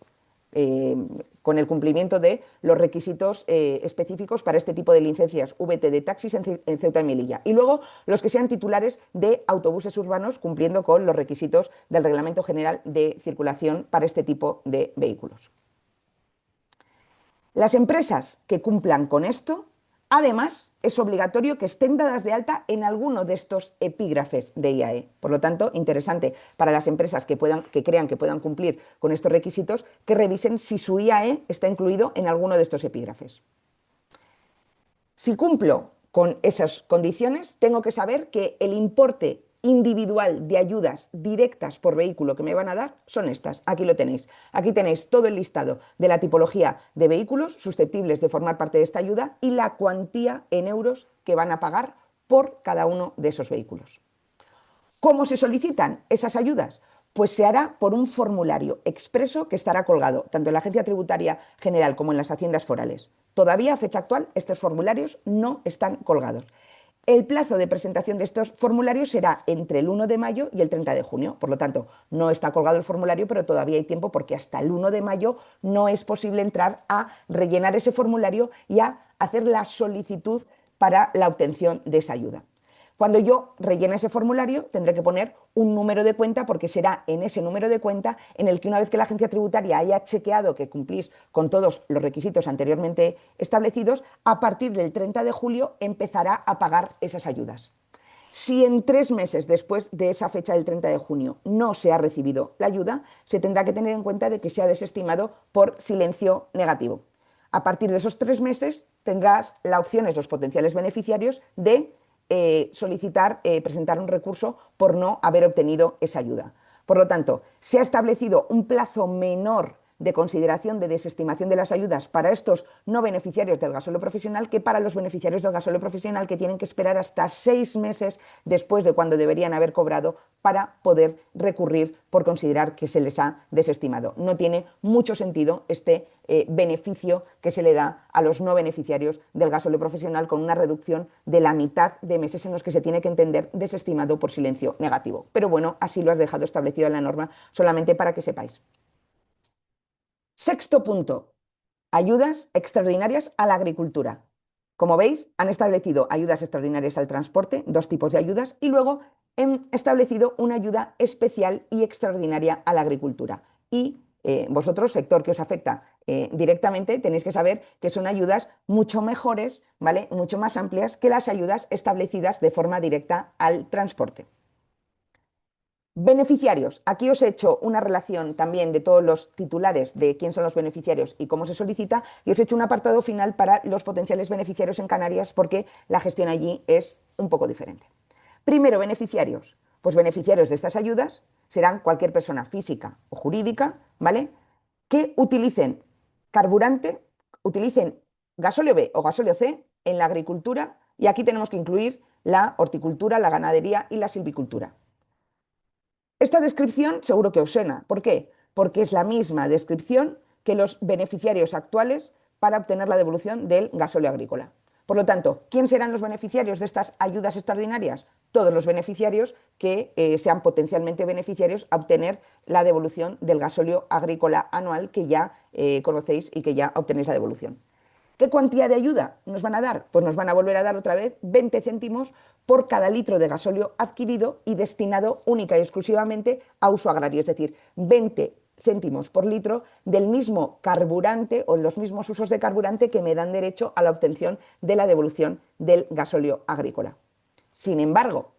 Con el cumplimiento de los requisitos específicos para este tipo de licencias VT de taxis en Ceuta y Melilla. Y luego los que sean titulares de autobuses urbanos cumpliendo con los requisitos del Reglamento General de Circulación para este tipo de vehículos. Las empresas que cumplan con esto, además, es obligatorio que estén dadas de alta en alguno de estos epígrafes de IAE. Por lo tanto, interesante para las empresas que crean que puedan cumplir con estos requisitos, que revisen si su IAE está incluido en alguno de estos epígrafes. Si cumplo con esas condiciones, tengo que saber que el importe individual de ayudas directas por vehículo que me van a dar son estas. Aquí lo tenéis. Aquí tenéis todo el listado de la tipología de vehículos susceptibles de formar parte de esta ayuda y la cuantía en euros que van a pagar por cada uno de esos vehículos. ¿Cómo se solicitan esas ayudas? Pues se hará por un formulario expreso que estará colgado tanto en la Agencia Tributaria General como en las haciendas forales. Todavía a fecha actual estos formularios no están colgados. El plazo de presentación de estos formularios será entre el 1 de mayo y el 30 de junio. Por lo tanto, no está colgado el formulario, pero todavía hay tiempo porque hasta el 1 de mayo no es posible entrar a rellenar ese formulario y a hacer la solicitud para la obtención de esa ayuda. Cuando yo rellene ese formulario, tendré que poner un número de cuenta porque será en ese número de cuenta en el que una vez que la agencia tributaria haya chequeado que cumplís con todos los requisitos anteriormente establecidos, a partir del 30 de julio empezará a pagar esas ayudas. Si en 3 meses después de esa fecha del 30 de junio no se ha recibido la ayuda, se tendrá que tener en cuenta de que se ha desestimado por silencio negativo. A partir de esos 3 meses tendrás la opción, los potenciales beneficiarios, de presentar un recurso por no haber obtenido esa ayuda. Por lo tanto, se ha establecido un plazo menor de consideración de desestimación de las ayudas para estos no beneficiarios del gasóleo profesional que para los beneficiarios del gasóleo profesional, que tienen que esperar hasta 6 meses después de cuando deberían haber cobrado para poder recurrir por considerar que se les ha desestimado. No tiene mucho sentido este beneficio que se le da a los no beneficiarios del gasóleo profesional con una reducción de la mitad de meses en los que se tiene que entender desestimado por silencio negativo. Pero bueno, así lo has dejado establecido en la norma, solamente para que sepáis. Sexto punto, ayudas extraordinarias a la agricultura. Como veis, han establecido ayudas extraordinarias al transporte, 2 tipos de ayudas, y luego han establecido una ayuda especial y extraordinaria a la agricultura. Y vosotros, sector que os afecta directamente, tenéis que saber que son ayudas mucho mejores, ¿vale?, mucho más amplias que las ayudas establecidas de forma directa al transporte. Beneficiarios. Aquí os he hecho una relación también de todos los titulares de quién son los beneficiarios y cómo se solicita, y os he hecho un apartado final para los potenciales beneficiarios en Canarias porque la gestión allí es un poco diferente. Primero, beneficiarios. Pues beneficiarios de estas ayudas serán cualquier persona física o jurídica, ¿vale?, que utilicen carburante, utilicen gasóleo B o gasóleo C en la agricultura, y aquí tenemos que incluir la horticultura, la ganadería y la silvicultura. Esta descripción seguro que os suena. ¿Por qué? Porque es la misma descripción que los beneficiarios actuales para obtener la devolución del gasóleo agrícola. Por lo tanto, ¿quién serán los beneficiarios de estas ayudas extraordinarias? Todos los beneficiarios que sean potencialmente beneficiarios a obtener la devolución del gasóleo agrícola anual que ya conocéis y que ya obtenéis la devolución. ¿Qué cuantía de ayuda nos van a dar? Pues nos van a volver a dar otra vez 20 céntimos por cada litro de gasóleo adquirido y destinado única y exclusivamente a uso agrario, es decir, 20 céntimos por litro del mismo carburante o los mismos usos de carburante que me dan derecho a la obtención de la devolución del gasóleo agrícola. Sin embargo,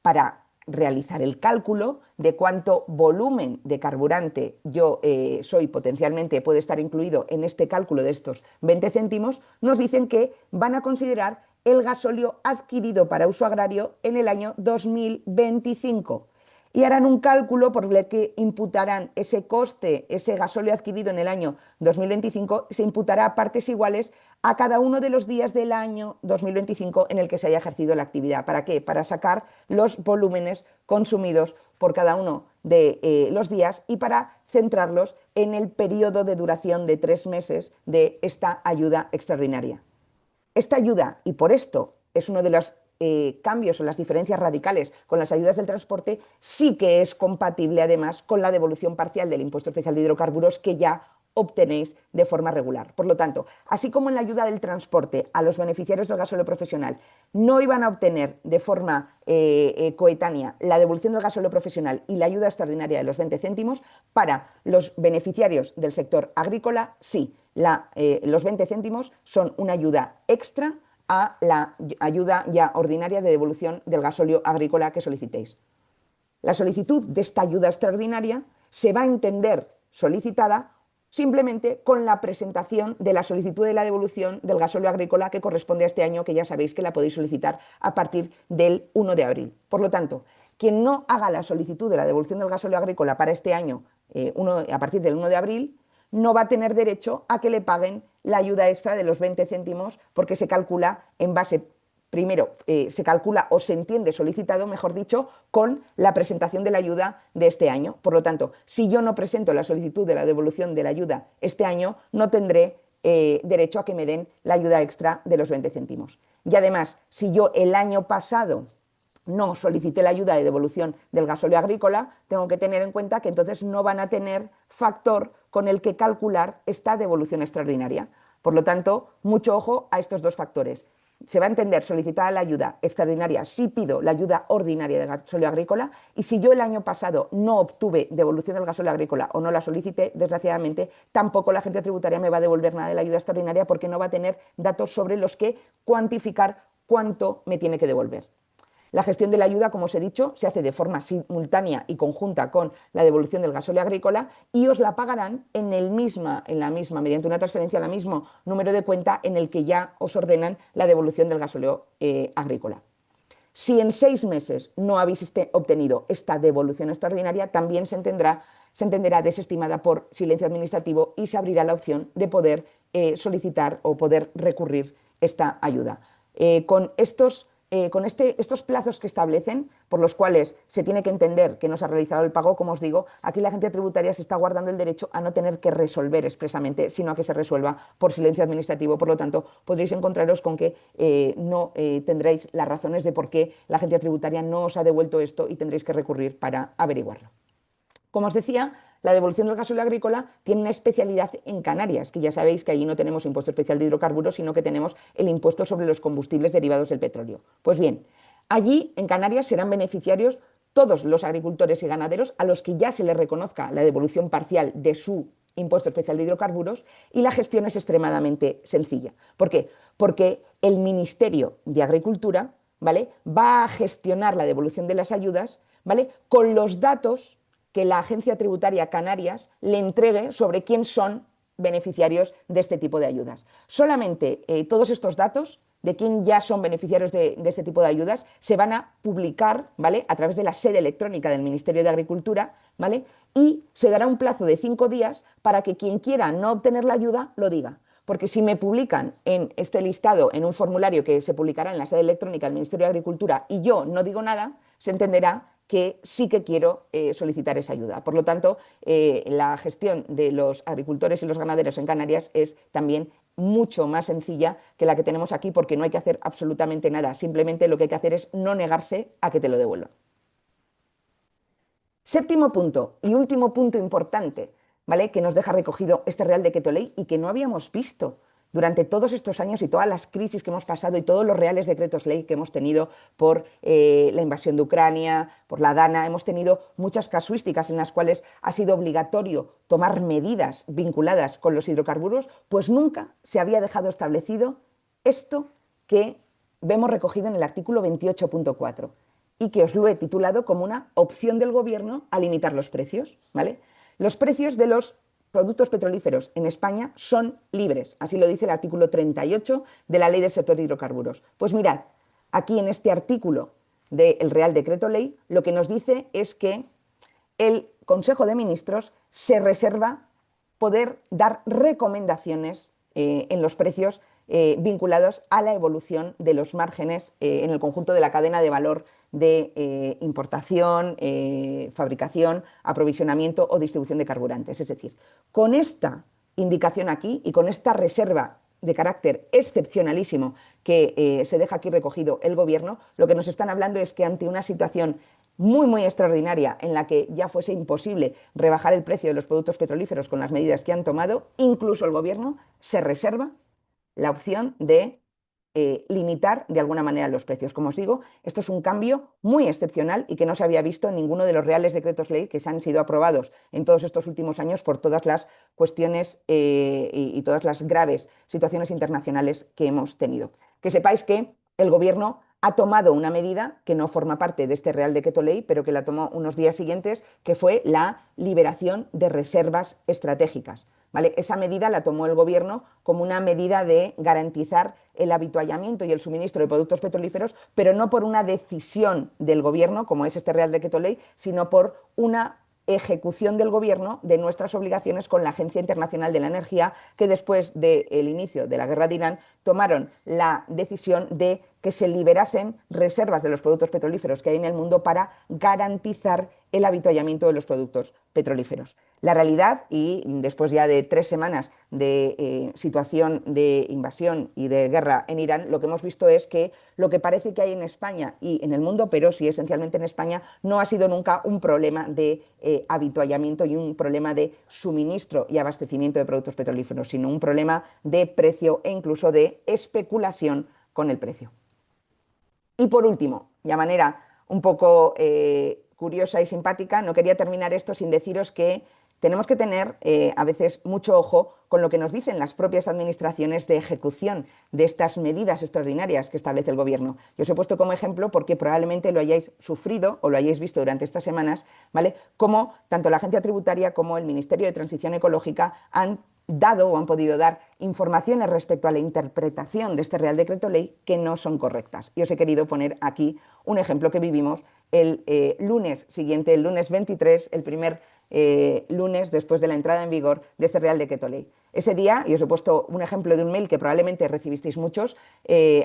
para realizar el cálculo de cuánto volumen de carburante yo puede estar incluido en este cálculo de estos 20 céntimos, nos dicen que van a considerar el gasóleo adquirido para uso agrario en el año 2025. y harán un cálculo por el que imputarán ese coste, ese gasóleo adquirido en el año 2025, se imputará a partes iguales a cada uno de los días del año 2025 en el que se haya ejercido la actividad. ¿Para qué? Para sacar los volúmenes consumidos por cada uno de los días y para centrarlos en el periodo de duración de 3 meses de esta ayuda extraordinaria. Esta ayuda, y por esto es uno de los cambios o las diferencias radicales con las ayudas del transporte, sí que es compatible además con la devolución parcial del impuesto especial de hidrocarburos que ya obtenéis de forma regular. Por lo tanto, así como en la ayuda del transporte a los beneficiarios del gasóleo profesional no iban a obtener de forma coetánea la devolución del gasóleo profesional y la ayuda extraordinaria de los 20 céntimos, para los beneficiarios del sector agrícola sí, los 20 céntimos son una ayuda extra a la ayuda ya ordinaria de devolución del gasóleo agrícola que solicitéis. La solicitud de esta ayuda extraordinaria se va a entender solicitada simplemente con la presentación de la solicitud de la devolución del gasóleo agrícola que corresponde a este año, que ya sabéis que la podéis solicitar a partir del 1 de abril. Por lo tanto, quien no haga la solicitud de la devolución del gasóleo agrícola para este año a partir del 1 de abril, no va a tener derecho a que le paguen la ayuda extra de los 20 céntimos porque se calcula en base, primero, se calcula o se entiende solicitado, mejor dicho, con la presentación de la ayuda de este año. Por lo tanto, si yo no presento la solicitud de la devolución de la ayuda este año, no tendré derecho a que me den la ayuda extra de los 20 céntimos. Y además, si yo el año pasado no solicité la ayuda de devolución del gasóleo agrícola, tengo que tener en cuenta que entonces no van a tener factor con el que calcular esta devolución extraordinaria. Por lo tanto, mucho ojo a estos dos factores. Se va a entender solicitada la ayuda extraordinaria si pido la ayuda ordinaria de gasóleo agrícola, y si yo el año pasado no obtuve devolución del gasóleo agrícola o no la solicité, desgraciadamente, tampoco la agencia tributaria me va a devolver nada de la ayuda extraordinaria porque no va a tener datos sobre los que cuantificar cuánto me tiene que devolver. La gestión de la ayuda, como os he dicho, se hace de forma simultánea y conjunta con la devolución del gasóleo agrícola y os la pagarán en la misma, mediante una transferencia al mismo número de cuenta en el que ya os ordenan la devolución del gasóleo agrícola. Si en 6 meses no habéis obtenido esta devolución extraordinaria, también se entenderá desestimada por silencio administrativo y se abrirá la opción de poder solicitar o poder recurrir esta ayuda. Con estos plazos que establecen, por los cuales se tiene que entender que no se ha realizado el pago, como os digo, aquí la agencia tributaria se está guardando el derecho a no tener que resolver expresamente, sino a que se resuelva por silencio administrativo. Por lo tanto, podréis encontraros con que no tendréis las razones de por qué la agencia tributaria no os ha devuelto esto y tendréis que recurrir para averiguarlo. Como os decía, la devolución del gasóleo agrícola tiene una especialidad en Canarias, que ya sabéis que allí no tenemos impuesto especial de hidrocarburos, sino que tenemos el impuesto sobre los combustibles derivados del petróleo. Pues bien, allí en Canarias serán beneficiarios todos los agricultores y ganaderos a los que ya se les reconozca la devolución parcial de su impuesto especial de hidrocarburos, y la gestión es extremadamente sencilla. ¿Por qué? Porque el Ministerio de Agricultura, ¿vale?, va a gestionar la devolución de las ayudas, ¿vale?, con los datos que la Agencia Tributaria Canarias le entregue sobre quién son beneficiarios de este tipo de ayudas. Solamente todos estos datos de quién ya son beneficiarios de este tipo de ayudas se van a publicar, ¿vale?, a través de la sede electrónica del Ministerio de Agricultura, ¿vale?, y se dará un plazo de 5 días para que quien quiera no obtener la ayuda lo diga. Porque si me publican en este listado, en un formulario que se publicará en la sede electrónica del Ministerio de Agricultura, y yo no digo nada, se entenderá que sí que quiero solicitar esa ayuda. Por lo tanto, la gestión de los agricultores y los ganaderos en Canarias es también mucho más sencilla que la que tenemos aquí, porque no hay que hacer absolutamente nada. Simplemente lo que hay que hacer es no negarse a que te lo devuelvan. Séptimo punto y último punto importante, ¿vale?, que nos deja recogido este Real Decreto Ley y que no habíamos visto durante todos estos años y todas las crisis que hemos pasado y todos los reales decretos ley que hemos tenido por la invasión de Ucrania, por la DANA. Hemos tenido muchas casuísticas en las cuales ha sido obligatorio tomar medidas vinculadas con los hidrocarburos, pues nunca se había dejado establecido esto que vemos recogido en el artículo 28.4 y que os lo he titulado como una opción del Gobierno a limitar los precios, ¿vale? Los precios de los productos petrolíferos en España son libres, así lo dice el artículo 38 de la Ley del Sector de Hidrocarburos. Pues mirad, aquí en este artículo del Real Decreto Ley, lo que nos dice es que el Consejo de Ministros se reserva poder dar recomendaciones en los precios vinculados a la evolución de los márgenes en el conjunto de la cadena de valor de importación, fabricación, aprovisionamiento o distribución de carburantes. Es decir, con esta indicación aquí y con esta reserva de carácter excepcionalísimo que se deja aquí recogido el Gobierno, lo que nos están hablando es que ante una situación muy extraordinaria en la que ya fuese imposible rebajar el precio de los productos petrolíferos con las medidas que han tomado, incluso el Gobierno se reserva la opción de limitar de alguna manera los precios. Como os digo, esto es un cambio muy excepcional y que no se había visto en ninguno de los reales decretos ley que se han sido aprobados en todos estos últimos años por todas las cuestiones y todas las graves situaciones internacionales que hemos tenido. Que sepáis que el Gobierno ha tomado una medida que no forma parte de este Real Decreto Ley, pero que la tomó unos días siguientes, que fue la liberación de reservas estratégicas. ¿Vale? Esa medida la tomó el Gobierno como una medida de garantizar el habituallamiento y el suministro de productos petrolíferos, pero no por una decisión del Gobierno, como es este Real Decreto Ley, sino por una ejecución del Gobierno de nuestras obligaciones con la Agencia Internacional de la Energía, que después del inicio de la guerra de Irán tomaron la decisión de que se liberasen reservas de los productos petrolíferos que hay en el mundo para garantizar el habituallamiento de los productos petrolíferos. La realidad, y después ya de 3 semanas de situación de invasión y de guerra en Irán, lo que hemos visto es que lo que parece que hay en España y en el mundo, pero sí esencialmente en España, no ha sido nunca un problema de habituallamiento y un problema de suministro y abastecimiento de productos petrolíferos, sino un problema de precio e incluso de especulación con el precio. Y por último, de manera un poco curiosa y simpática, no quería terminar esto sin deciros que tenemos que tener a veces mucho ojo con lo que nos dicen las propias administraciones de ejecución de estas medidas extraordinarias que establece el Gobierno. Yo os he puesto como ejemplo porque probablemente lo hayáis sufrido o lo hayáis visto durante estas semanas, ¿vale? Cómo tanto la Agencia Tributaria como el Ministerio de Transición Ecológica han dado o han podido dar informaciones respecto a la interpretación de este Real Decreto Ley que no son correctas. Y os he querido poner aquí un ejemplo que vivimos el lunes siguiente, el lunes 23, el primer lunes después de la entrada en vigor de este Real Decreto Ley. Ese día, y os he puesto un ejemplo de un mail que probablemente recibisteis muchos,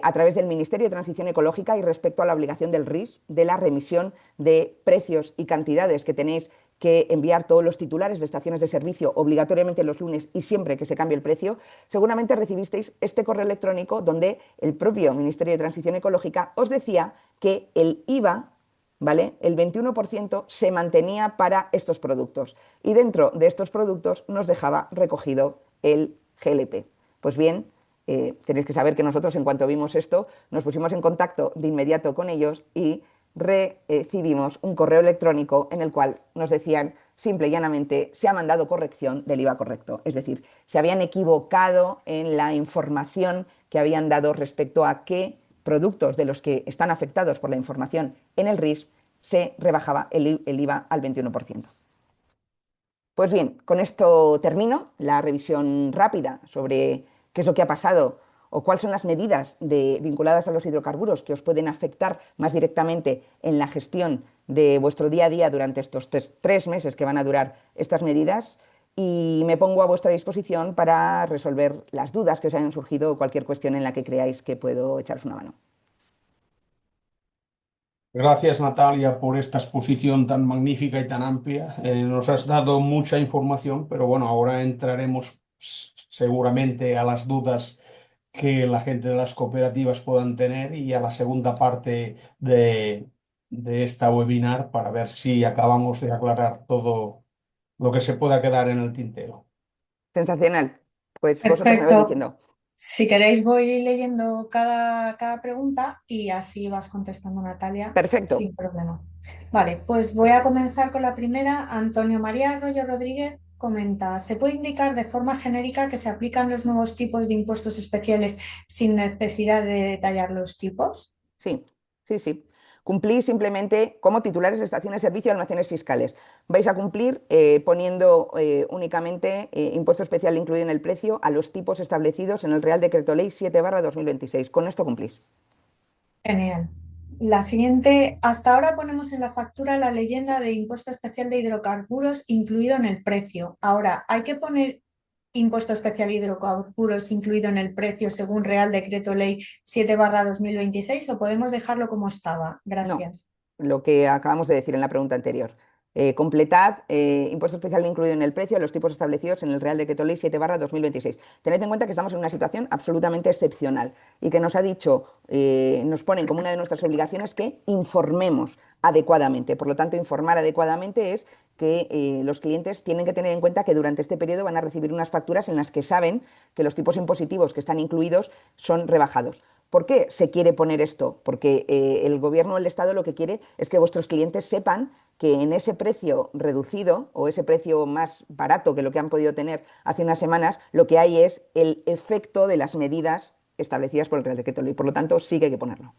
a través del Ministerio de Transición Ecológica y respecto a la obligación del RIS de la remisión de precios y cantidades que tenéis que enviar todos los titulares de estaciones de servicio obligatoriamente los lunes y siempre que se cambie el precio, seguramente recibisteis este correo electrónico donde el propio Ministerio de Transición Ecológica os decía que el IVA, ¿vale? El 21% se mantenía para estos productos y dentro de estos productos nos dejaba recogido el GLP. Pues bien, tenéis que saber que nosotros en cuanto vimos esto nos pusimos en contacto de inmediato con ellos y recibimos un correo electrónico en el cual nos decían simple y llanamente se ha mandado corrección del IVA correcto. Es decir, se habían equivocado en la información que habían dado respecto a qué productos de los que están afectados por la información en el RIS se rebajaba el IVA al 21%. Pues bien, con esto termino la revisión rápida sobre qué es lo que ha pasado o cuáles son las medidas vinculadas a los hidrocarburos que os pueden afectar más directamente en la gestión de vuestro día a día durante estos 3 meses que van a durar estas medidas, y me pongo a vuestra disposición para resolver las dudas que os hayan surgido o cualquier cuestión en la que creáis que puedo echaros una mano. Gracias, Natalia, por esta exposición tan magnífica y tan amplia. Nos has dado mucha información, pero bueno, ahora entraremos seguramente a las dudas que la gente de las cooperativas puedan tener y a la segunda parte de esta webinar para ver si acabamos de aclarar todo lo que se pueda quedar en el tintero. Sensacional. Pues vosotros me vais Perfecto. diciendo. Si queréis voy leyendo cada pregunta y así vas contestando, Natalia, Perfecto. sin problema. Vale, pues voy a comenzar con la primera. Antonio María Arroyo Rodríguez comenta, ¿se puede indicar de forma genérica que se aplican los nuevos tipos de impuestos especiales sin necesidad de detallar los tipos? Sí, sí, sí. Cumplís simplemente como titulares de estaciones de servicio y almacenes fiscales. Vais a cumplir poniendo únicamente impuesto especial incluido en el precio a los tipos establecidos en el Real Decreto Ley 7/2026. Con esto cumplís. Genial. La siguiente, hasta ahora ponemos en la factura la leyenda de impuesto especial de hidrocarburos incluido en el precio. Ahora, ¿hay que poner impuesto especial de hidrocarburos incluido en el precio según Real Decreto Ley 7/2026 o podemos dejarlo como estaba? No, Gracias. lo que acabamos de decir en la pregunta anterior. Completad impuesto especial incluido en el precio a los tipos establecidos en el Real Decreto Ley 7/2026. Tened en cuenta que estamos en una situación absolutamente excepcional y que nos ha dicho, nos ponen como una de nuestras obligaciones que informemos adecuadamente. Por lo tanto, informar adecuadamente es que los clientes tienen que tener en cuenta que durante este periodo van a recibir unas facturas en las que saben que los tipos impositivos que están incluidos son rebajados. ¿Por qué se quiere poner esto? Porque el gobierno o el Estado lo que quiere es que vuestros clientes sepan que en ese precio reducido o ese precio más barato que lo que han podido tener hace unas semanas, lo que hay es el efecto de las medidas establecidas por el Real Decreto Ley. Por lo tanto, sí que hay que ponerlo.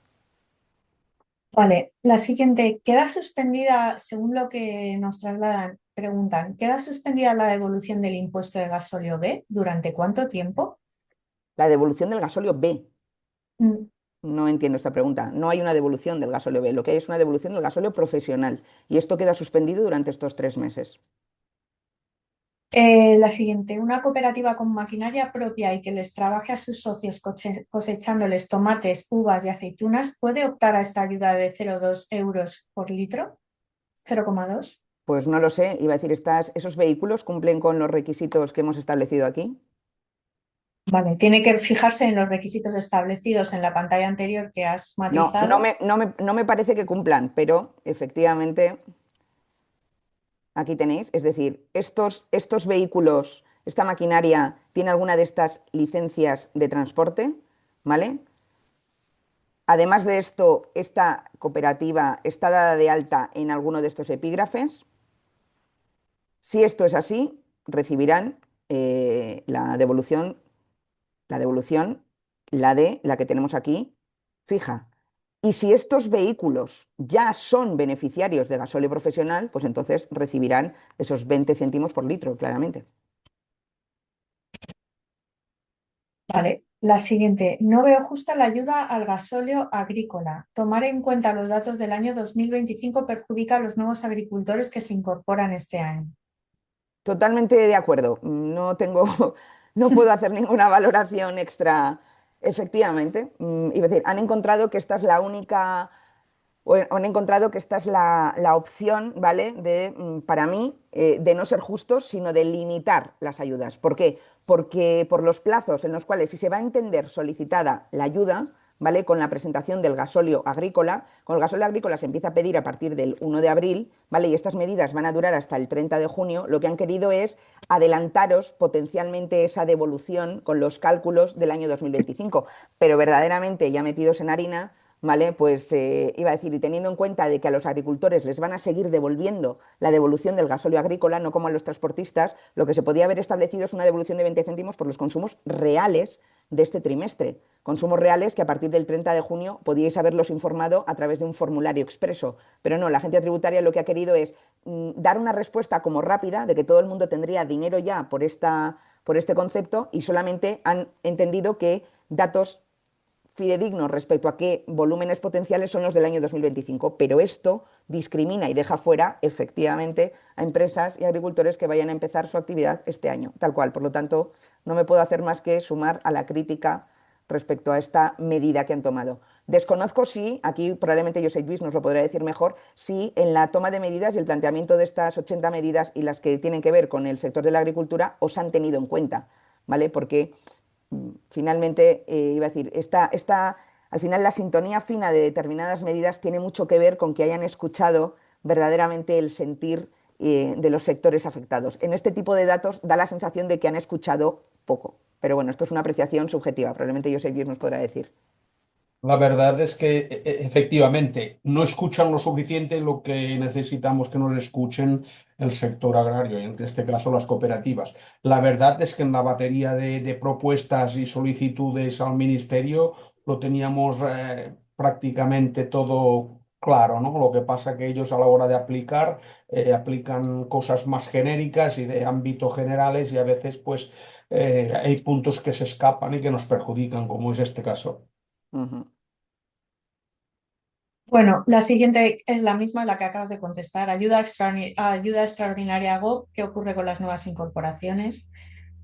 Vale, la siguiente, queda suspendida, según lo que nos trasladan, preguntan, ¿queda suspendida la devolución del impuesto de gasóleo B? ¿Durante cuánto tiempo? La devolución del gasóleo B. Mm, No entiendo esta pregunta. No hay una devolución del gasóleo B. Lo que hay es una devolución del gasóleo profesional. Y esto queda suspendido durante estos 3 meses. La siguiente, una cooperativa con maquinaria propia y que les trabaje a sus socios cosechándoles tomates, uvas y aceitunas, ¿puede optar a esta ayuda de 0,2 euros por litro? 0,2. Pues no lo sé. Iba a decir, esos vehículos cumplen con los requisitos que hemos establecido aquí. Vale, tiene que fijarse en los requisitos establecidos en la pantalla anterior que has No, no matizado. me, no me, no me parece que cumplan, pero efectivamente aquí tenéis. Es decir, estos vehículos, esta maquinaria, ¿tiene alguna de estas licencias de transporte? ¿Vale? Además de esto, esta cooperativa está dada de alta en alguno de estos epígrafes. Si esto es así, recibirán la devolución, la de la que tenemos aquí, fija. Y si estos vehículos ya son beneficiarios de gasóleo profesional, pues entonces recibirán esos 20 céntimos por litro, claramente. Vale, la siguiente. No veo justa la ayuda al gasóleo agrícola. Tomar en cuenta los datos del año 2025 perjudica a los nuevos agricultores que se incorporan este año. Totalmente de acuerdo. No tengo, no puedo hacer ninguna valoración extra. Efectivamente, iba a decir, han encontrado que esta es la única o han encontrado que esta es la opción, ¿vale? Para mí, de no ser justos, sino de limitar las ayudas. ¿Por qué? Porque por los plazos en los cuales, si se va a entender solicitada la ayuda, ¿vale? Con la presentación del gasóleo agrícola, con el gasóleo agrícola se empieza a pedir a partir del 1 de abril, ¿vale? Y estas medidas van a durar hasta el 30 de junio, lo que han querido es adelantaros potencialmente esa devolución con los cálculos del año 2025. Pero verdaderamente, ya metidos en harina, ¿vale? Pues iba a decir, y teniendo en cuenta de que a los agricultores les van a seguir devolviendo la devolución del gasóleo agrícola, no como a los transportistas, lo que se podía haber establecido es una devolución de 20 céntimos por los consumos reales de este trimestre. Consumos reales que a partir del 30 de junio podíais haberlos informado a través de un formulario expreso. Pero no, la agencia tributaria lo que ha querido es dar una respuesta como rápida de que todo el mundo tendría dinero ya por este concepto y solamente han entendido que datos fidedignos respecto a qué volúmenes potenciales son los del año 2025, pero esto discrimina y deja fuera efectivamente a empresas y agricultores que vayan a empezar su actividad este año, tal cual. Por lo tanto, no me puedo hacer más que sumar a la crítica respecto a esta medida que han tomado. Desconozco si, aquí probablemente Josep Lluís nos lo podrá decir mejor, si en la toma de medidas y el planteamiento de estas 80 medidas y las que tienen que ver con el sector de la agricultura os han tenido en cuenta, ¿vale? Porque finalmente, iba a decir, al final la sintonía fina de determinadas medidas tiene mucho que ver con que hayan escuchado verdaderamente el sentir de los sectores afectados. En este tipo de datos da la sensación de que han escuchado poco. Pero bueno, esto es una apreciación subjetiva. Probablemente Josep Lluís nos podrá decir. La verdad es que efectivamente no escuchan lo suficiente lo que necesitamos que nos escuchen el sector agrario, y en este caso las cooperativas. La verdad es que en la batería de propuestas y solicitudes al ministerio lo teníamos prácticamente todo claro, ¿no? Lo que pasa que ellos a la hora de aplicar aplican cosas más genéricas y de ámbito generales y a veces pues hay puntos que se escapan y que nos perjudican, como es este caso. Ujú. Bueno, la siguiente es la misma, la que acabas de contestar. Ayuda extraordinaria a GOV. ¿Qué ocurre con las nuevas incorporaciones?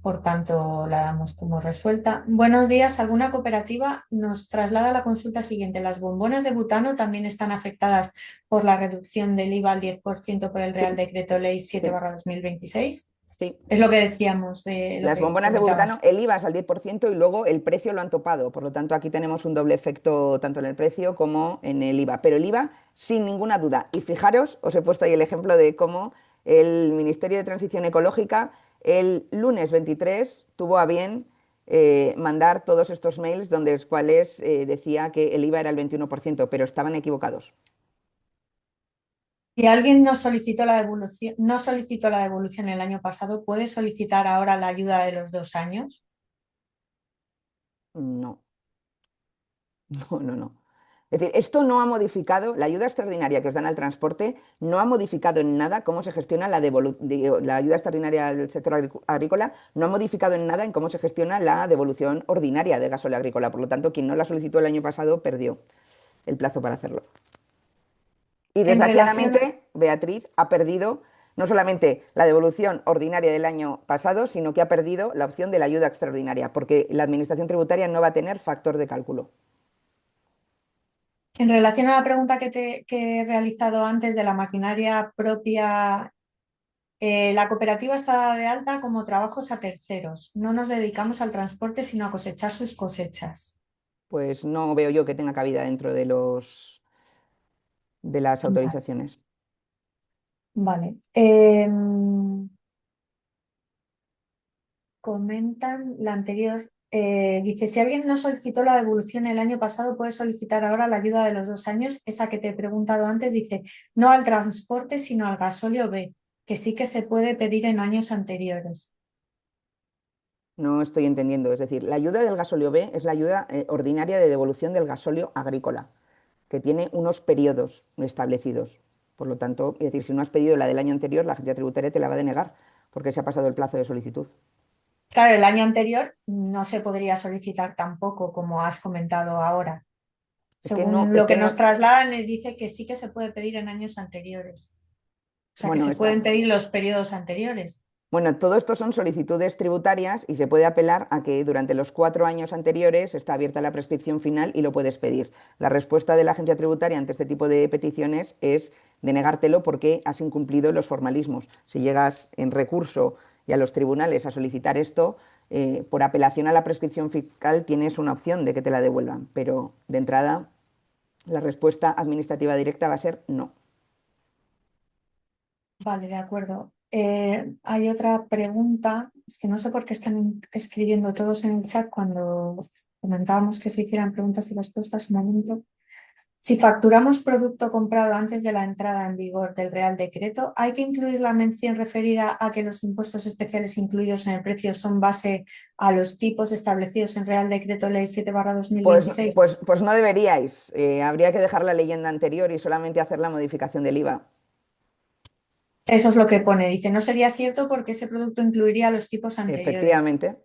Por tanto, la damos como resuelta. Buenos días. Alguna cooperativa nos traslada la consulta siguiente. ¿Las bombonas de butano también están afectadas por la reducción del IVA al 10% por el Real Sí, Decreto Ley 7/2026? sí. Es lo que decíamos, de lo Las que bombonas de butano, comentabas. el IVA es al 10% y luego el precio lo han topado. Por lo tanto, aquí tenemos un doble efecto tanto en el precio como en el IVA. Pero el IVA, sin ninguna duda. Y fijaros, os he puesto ahí el ejemplo de cómo el Ministerio de Transición Ecológica el lunes 23 tuvo a bien mandar todos estos mails donde los cuales decía que el IVA era el 21%, pero estaban equivocados. Si alguien no solicitó la devolución el año pasado, ¿puede solicitar ahora la ayuda de los 2 años? No, no, no, no. Es decir, esto no ha modificado, la ayuda extraordinaria que os dan al transporte no ha modificado en nada cómo se gestiona la ayuda extraordinaria del sector agrícola, no ha modificado en nada en cómo se gestiona la devolución ordinaria de gasóleo agrícola. Por lo tanto, quien no la solicitó el año pasado perdió el plazo para hacerlo. Y En relación desgraciadamente, Beatriz ha perdido no solamente la devolución ordinaria del año pasado, sino que ha perdido la opción de la ayuda extraordinaria, porque la Administración tributaria no va a tener factor de cálculo. En relación a la pregunta que he realizado antes de la maquinaria propia, la cooperativa está de alta como trabajos a terceros. No nos dedicamos al transporte, sino a cosechar sus cosechas. Pues no veo yo que tenga cabida dentro de las Vale. autorizaciones. Vale. Comentan la anterior. Dice, si alguien no solicitó la devolución el año pasado, puede solicitar ahora la ayuda de los 2 años. Esa que te he preguntado antes dice, no al transporte, sino al gasóleo B, que sí que se puede pedir en años anteriores. No estoy entendiendo. Es decir, la ayuda del gasóleo B es la ayuda ordinaria de devolución del gasóleo agrícola, que tiene unos periodos establecidos. Por lo tanto, es decir, si no has pedido la del año anterior, la agencia tributaria te la va a denegar, porque se ha pasado el plazo de solicitud. Claro, el año anterior no se podría solicitar tampoco, como has comentado ahora. Es que no, Según es lo que que no, nos trasladan, dice que sí que se puede pedir en años anteriores. O sea, que bueno, se pueden está. pedir los periodos anteriores. Bueno, todo esto son solicitudes tributarias y se puede apelar a que durante los 4 años anteriores está abierta la prescripción final y lo puedes pedir. La respuesta de la agencia tributaria ante este tipo de peticiones es denegártelo porque has incumplido los formalismos. Si llegas en recurso y a los tribunales a solicitar esto, por apelación a la prescripción fiscal tienes una opción de que te la devuelvan, pero de entrada la respuesta administrativa directa va a ser no. Vale, de acuerdo. Hay otra pregunta, es que no sé por qué están escribiendo todos en el chat cuando comentábamos que se hicieran preguntas y respuestas. Un momento. Si facturamos producto comprado antes de la entrada en vigor del Real Decreto, ¿hay que incluir la mención referida a que los impuestos especiales incluidos en el precio son base a los tipos establecidos en Real Decreto Ley 7 Pues, 2026? pues no deberíais. Habría que dejar la leyenda anterior y solamente hacer la modificación del IVA. Eso es lo que pone. Dice, no sería cierto porque ese producto incluiría los tipos anteriores. Efectivamente.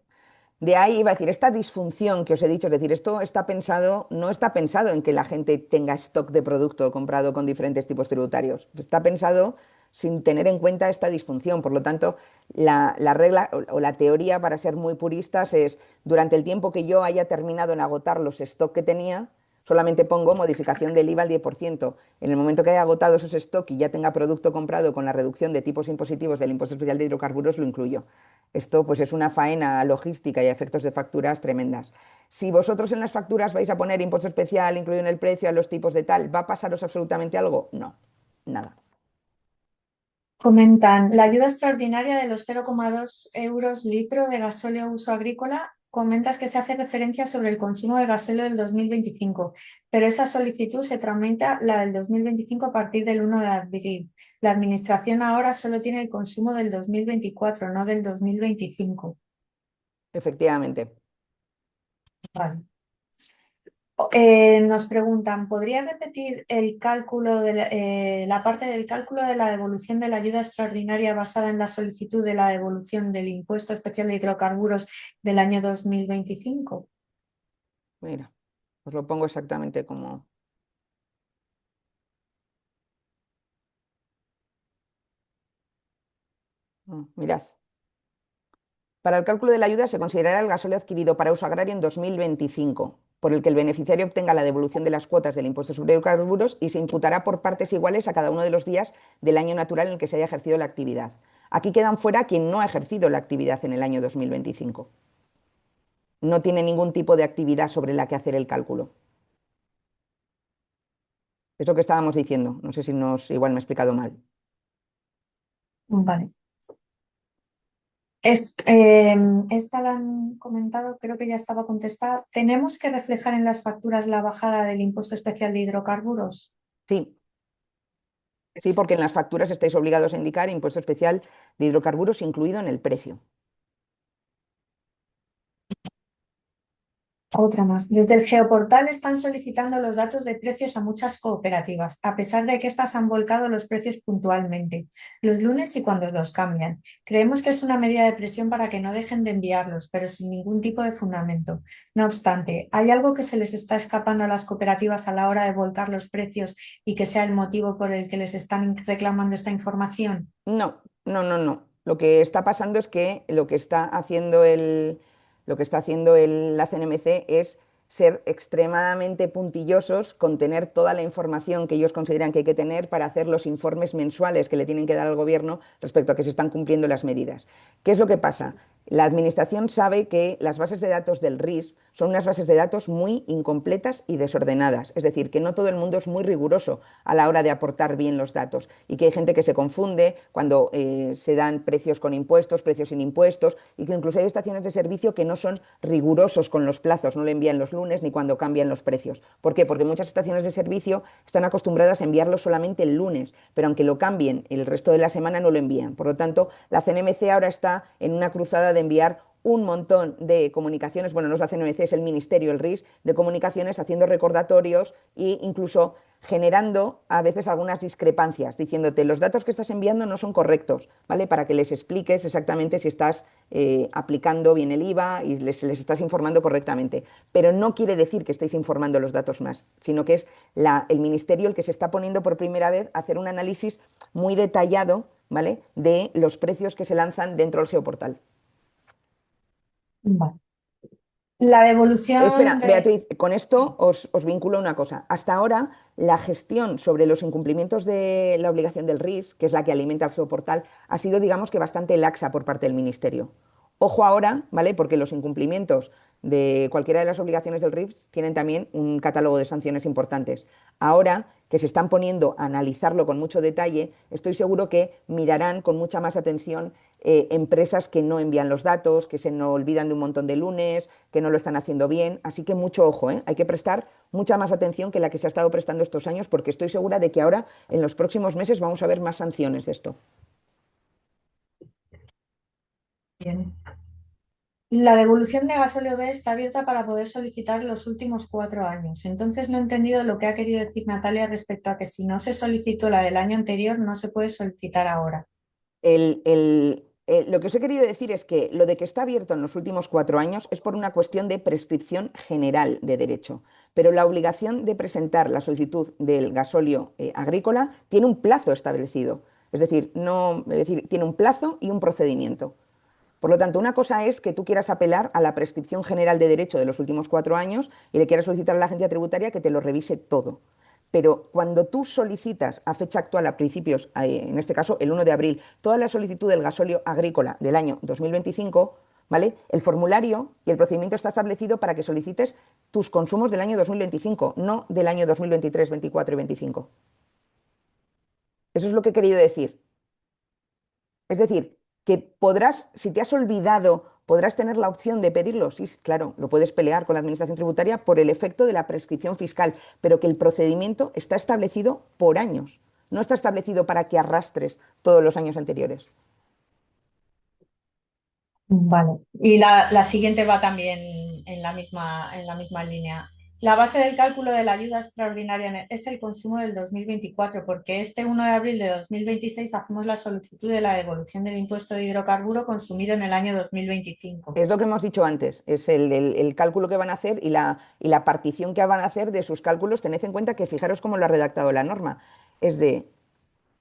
De ahí iba a decir, esta disfunción que os he dicho, es decir, esto está pensado, no está pensado en que la gente tenga stock de producto comprado con diferentes tipos tributarios. Está pensado sin tener en cuenta esta disfunción. Por lo tanto, la regla o la teoría, para ser muy puristas, es durante el tiempo que yo haya terminado en agotar los stock que tenía, solamente pongo modificación del IVA al 10%. En el momento que haya agotado esos stock y ya tenga producto comprado con la reducción de tipos impositivos del impuesto especial de hidrocarburos, lo incluyo. Esto pues es una faena logística y a efectos de facturas tremendas. Si vosotros en las facturas vais a poner impuesto especial incluido en el precio a los tipos de tal, ¿va a pasaros absolutamente algo? No, nada. Comentan, la ayuda extraordinaria de los 0,2 euros litro de gasóleo uso agrícola, comentas que se hace referencia sobre el consumo de gasóleo del 2025, pero esa solicitud se tramita la del 2025 a partir del 1 de abril. La Administración ahora solo tiene el consumo del 2024, no del 2025. Efectivamente. Vale. Nos preguntan, ¿podría repetir el cálculo de la parte del cálculo de la devolución de la ayuda extraordinaria basada en la solicitud de la devolución del impuesto especial de hidrocarburos del año 2025? Mira, os lo pongo exactamente como... Mirad. Para el cálculo de la ayuda se considerará el gasóleo adquirido para uso agrario en 2025, por el que el beneficiario obtenga la devolución de las cuotas del impuesto sobre hidrocarburos y se imputará por partes iguales a cada uno de los días del año natural en el que se haya ejercido la actividad. Aquí quedan fuera quien no ha ejercido la actividad en el año 2025. No tiene ningún tipo de actividad sobre la que hacer el cálculo. Es lo que estábamos diciendo. No sé si igual me he explicado mal. Vale. Esta la han comentado, creo que ya estaba contestada. ¿Tenemos que reflejar en las facturas la bajada del impuesto especial de hidrocarburos? Sí, sí, porque en las facturas estáis obligados a indicar impuesto especial de hidrocarburos incluido en el precio. Otra más. Desde el geoportal están solicitando los datos de precios a muchas cooperativas, a pesar de que éstas han volcado los precios puntualmente, los lunes y cuando los cambian. Creemos que es una medida de presión para que no dejen de enviarlos, pero sin ningún tipo de fundamento. No obstante, ¿hay algo que se les está escapando a las cooperativas a la hora de volcar los precios y que sea el motivo por el que les están reclamando esta información? No, no, no, no. Lo que está pasando es que la CNMC es ser extremadamente puntillosos con tener toda la información que ellos consideran que hay que tener para hacer los informes mensuales que le tienen que dar al gobierno respecto a que se están cumpliendo las medidas. ¿Qué es lo que pasa? La administración sabe que las bases de datos del RIS son unas bases de datos muy incompletas y desordenadas, es decir, que no todo el mundo es muy riguroso a la hora de aportar bien los datos y que hay gente que se confunde cuando se dan precios con impuestos, precios sin impuestos y que incluso hay estaciones de servicio que no son rigurosos con los plazos, no le envían los lunes ni cuando cambian los precios. ¿Por qué? Porque muchas estaciones de servicio están acostumbradas a enviarlo solamente el lunes, pero aunque lo cambien el resto de la semana no lo envían. Por lo tanto, la CNMC ahora está en una cruzada de enviar un montón de comunicaciones, bueno, no es la CNMC, es el Ministerio, el RIS, de comunicaciones, haciendo recordatorios e incluso generando a veces algunas discrepancias, diciéndote los datos que estás enviando no son correctos, ¿vale? Para que les expliques exactamente si estás aplicando bien el IVA y les estás informando correctamente. Pero no quiere decir que estéis informando los datos más, sino que es el Ministerio el que se está poniendo por primera vez a hacer un análisis muy detallado, ¿vale? De los precios que se lanzan dentro del geoportal. Vale. La Espera, devolución de... Beatriz, con esto os vinculo una cosa. Hasta ahora, la gestión sobre los incumplimientos de la obligación del RIS, que es la que alimenta el geoportal, ha sido, digamos que, bastante laxa por parte del Ministerio. Ojo ahora, ¿vale? Porque los incumplimientos de cualquiera de las obligaciones del RIS tienen también un catálogo de sanciones importantes. Ahora que se están poniendo a analizarlo con mucho detalle, estoy seguro que mirarán con mucha más atención empresas que no envían los datos, que se nos olvidan de un montón de lunes, que no lo están haciendo bien. Así que mucho ojo, ¿eh? Hay que prestar mucha más atención que la que se ha estado prestando estos años, porque estoy segura de que ahora, en los próximos meses, vamos a ver más sanciones de esto. Bien. La devolución de gasóleo B está abierta para poder solicitar los últimos 4 años. Entonces no he entendido lo que ha querido decir Natalia respecto a que si no se solicitó la del año anterior, no se puede solicitar ahora. Lo que os he querido decir es que lo de que está abierto en los últimos 4 años es por una cuestión de prescripción general de derecho, pero la obligación de presentar la solicitud del gasóleo agrícola tiene un plazo establecido, es decir, no, es decir, tiene un plazo y un procedimiento. Por lo tanto, una cosa es que tú quieras apelar a la prescripción general de derecho de los últimos 4 años y le quieras solicitar a la agencia tributaria que te lo revise todo. Pero cuando tú solicitas a fecha actual, a principios, en este caso el 1 de abril, toda la solicitud del gasóleo agrícola del año 2025, ¿vale? El formulario y el procedimiento está establecido para que solicites tus consumos del año 2025, no del año 2023, 24 y 25. Eso es lo que he querido decir. Es decir, que podrás, si te has olvidado, podrás tener la opción de pedirlo. Sí, claro, lo puedes pelear con la Administración Tributaria por el efecto de la prescripción fiscal, pero que el procedimiento está establecido por años. No está establecido para que arrastres todos los años anteriores. Vale. Y la siguiente va también en la misma línea. La base del cálculo de la ayuda extraordinaria es el consumo del 2024, porque este 1 de abril de 2026 hacemos la solicitud de la devolución del impuesto de hidrocarburo consumido en el año 2025. Es lo que hemos dicho antes, es el cálculo que van a hacer y la partición que van a hacer de sus cálculos. Tened en cuenta que fijaros cómo lo ha redactado la norma. Es de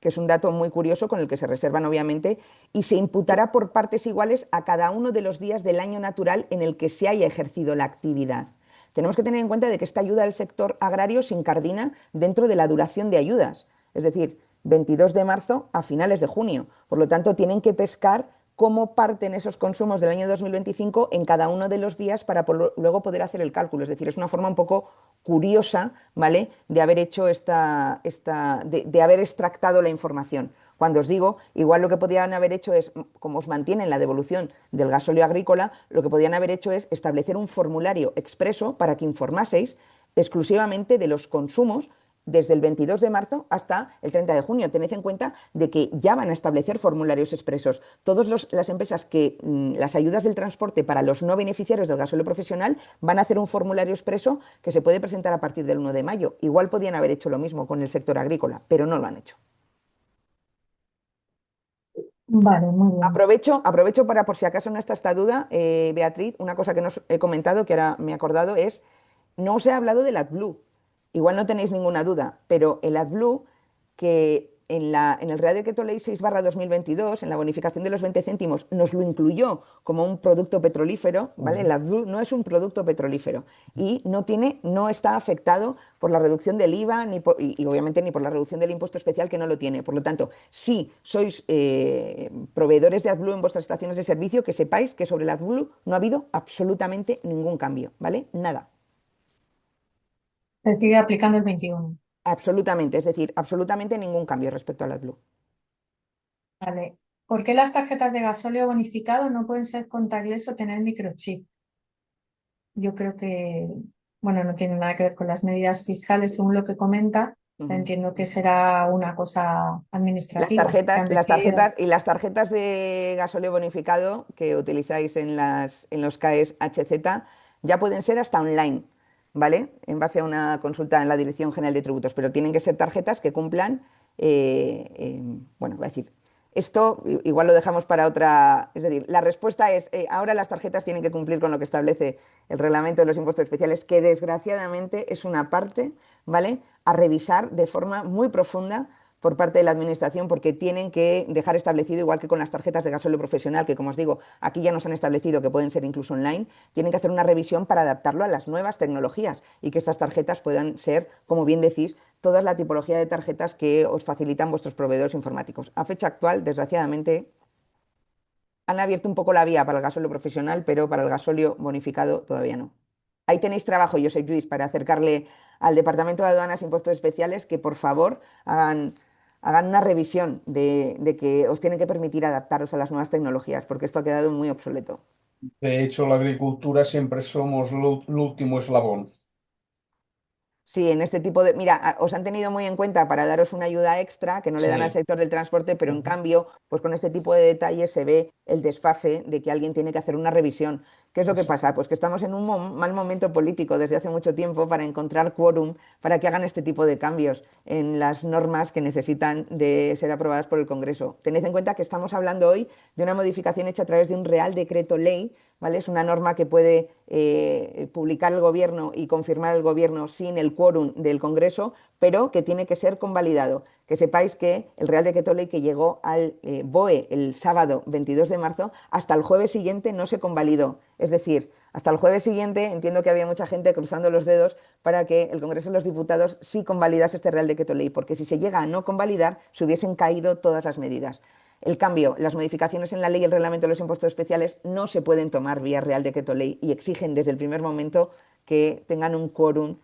que es un dato muy curioso con el que se reservan obviamente, y se imputará por partes iguales a cada uno de los días del año natural en el que se haya ejercido la actividad. Tenemos que tener en cuenta de que esta ayuda al sector agrario se incardina dentro de la duración de ayudas, es decir, 22 de marzo a finales de junio. Por lo tanto, tienen que pescar cómo parten esos consumos del año 2025 en cada uno de los días para luego poder hacer el cálculo. Es decir, es una forma un poco curiosa, ¿vale?, de haber hecho de haber extractado la información. Cuando os digo, igual lo que podían haber hecho es, como os mantienen la devolución del gasóleo agrícola, lo que podían haber hecho es establecer un formulario expreso para que informaseis exclusivamente de los consumos desde el 22 de marzo hasta el 30 de junio. Tened en cuenta de que ya van a establecer formularios expresos. Todas las empresas que las ayudas del transporte para los no beneficiarios del gasóleo profesional van a hacer un formulario expreso que se puede presentar a partir del 1 de mayo. Igual podían haber hecho lo mismo con el sector agrícola, pero no lo han hecho. Vale, muy bien. Aprovecho para, por si acaso no está esta duda, Beatriz, una cosa que no os he comentado, que ahora me he acordado, es, no os he hablado del AdBlue. Igual no tenéis ninguna duda, pero el AdBlue, que en el Real Decreto Ley 6/2022, en la bonificación de los 20 céntimos, nos lo incluyó como un producto petrolífero, ¿vale? El AdBlue no es un producto petrolífero y no está afectado por la reducción del IVA y obviamente ni por la reducción del impuesto especial, que no lo tiene. Por lo tanto, si sois proveedores de AdBlue en vuestras estaciones de servicio, que sepáis que sobre el AdBlue no ha habido absolutamente ningún cambio, ¿vale? Nada. Se sigue aplicando el 21. Absolutamente, es decir, absolutamente ningún cambio respecto al AdBlue. Vale. ¿Por qué las tarjetas de gasóleo bonificado no pueden ser contactless o tener microchip? Yo creo que, bueno, no tiene nada que ver con las medidas fiscales, según lo que comenta. Ujú. Entiendo que será una cosa Las administrativa que tarjetas, han las decidido. tarjetas y las tarjetas de gasóleo bonificado que utilizáis en los CAES HZ ya pueden ser hasta online, ¿vale? En base a una consulta en la Dirección General de Tributos, pero tienen que ser tarjetas que cumplan, bueno, voy a decir, esto igual lo dejamos para otra, es decir, la respuesta es, ahora las tarjetas tienen que cumplir con lo que establece el reglamento de los impuestos especiales, que desgraciadamente es una parte, ¿vale?, a revisar de forma muy profunda por parte de la Administración, porque tienen que dejar establecido, igual que con las tarjetas de gasóleo profesional, que como os digo, aquí ya nos han establecido que pueden ser incluso online, tienen que hacer una revisión para adaptarlo a las nuevas tecnologías y que estas tarjetas puedan ser, como bien decís, toda la tipología de tarjetas que os facilitan vuestros proveedores informáticos. A fecha actual, desgraciadamente, han abierto un poco la vía para el gasóleo profesional, pero para el gasóleo bonificado todavía no. Ahí tenéis trabajo, Josep Lluís, para acercarle al Departamento de Aduanas e Impuestos Especiales que por favor hagan una revisión de que os tienen que permitir adaptaros a las nuevas tecnologías, porque esto ha quedado muy obsoleto. De hecho, la agricultura siempre somos el último eslabón. Sí, en este tipo de... Mira, os han tenido muy en cuenta para daros una ayuda extra que no le dan al Sí. sector del transporte, pero en Ujú. cambio, pues con este tipo de detalles se ve el desfase de que alguien tiene que hacer una revisión. ¿Qué es lo que Sí. pasa? Pues que estamos en un mal momento político desde hace mucho tiempo para encontrar quórum para que hagan este tipo de cambios en las normas que necesitan de ser aprobadas por el Congreso. Tened en cuenta que estamos hablando hoy de una modificación hecha a través de un Real Decreto Ley, ¿vale? Es una norma que puede publicar el Gobierno y confirmar el Gobierno sin el quórum del Congreso, pero que tiene que ser convalidado. Que sepáis que el Real Decreto Ley que llegó al BOE el sábado 22 de marzo, hasta el jueves siguiente no se convalidó. Es decir, hasta el jueves siguiente entiendo que había mucha gente cruzando los dedos para que el Congreso de los Diputados sí convalidase este Real Decreto Ley, porque si se llega a no convalidar, se hubiesen caído todas las medidas. El cambio, las modificaciones en la ley y el reglamento de los impuestos especiales no se pueden tomar vía Real Decreto Ley y exigen desde el primer momento que tengan un quórum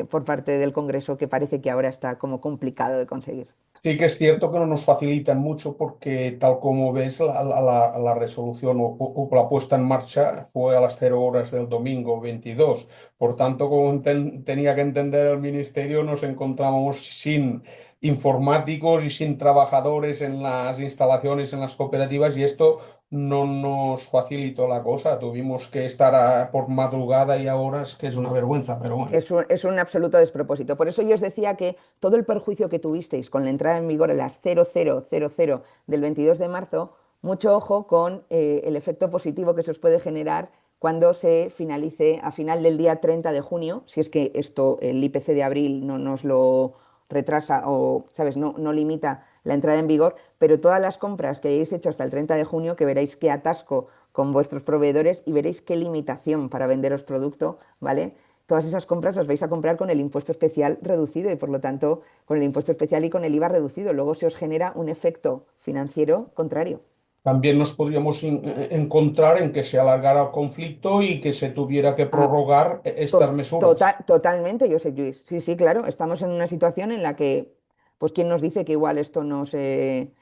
por parte del Congreso, que parece que ahora está como complicado de conseguir. Sí que es cierto que no nos facilitan mucho porque tal como ves la resolución o la puesta en marcha fue a las 0 horas del domingo 22. Por tanto, como tenía que entender el ministerio, nos encontramos sin informáticos y sin trabajadores en las instalaciones, en las cooperativas y esto no nos facilitó la cosa. Tuvimos que estar por madrugada y a horas, que es una vergüenza, pero bueno. Es un absoluto despropósito. Por eso yo os decía que todo el perjuicio que tuvisteis con la entrada en vigor a las 0000 del 22 de marzo, mucho ojo con el efecto positivo que se os puede generar cuando se finalice a final del día 30 de junio, si es que esto, el IPC de abril, no nos lo retrasa o, ¿sabes?, no limita la entrada en vigor, pero todas las compras que hayáis hecho hasta el 30 de junio, que veréis qué atasco con vuestros proveedores y veréis qué limitación para venderos producto, ¿vale? Todas esas compras las vais a comprar con el impuesto especial reducido y por lo tanto con el impuesto especial y con el IVA reducido. Luego se os genera un efecto financiero contrario. También nos podríamos encontrar en que se alargara el conflicto y que se tuviera que Ah, prorrogar estas mesuras. totalmente, Josep Lluís. Sí, sí, claro, estamos en una situación en la que, pues, ¿quién nos dice que igual esto no se,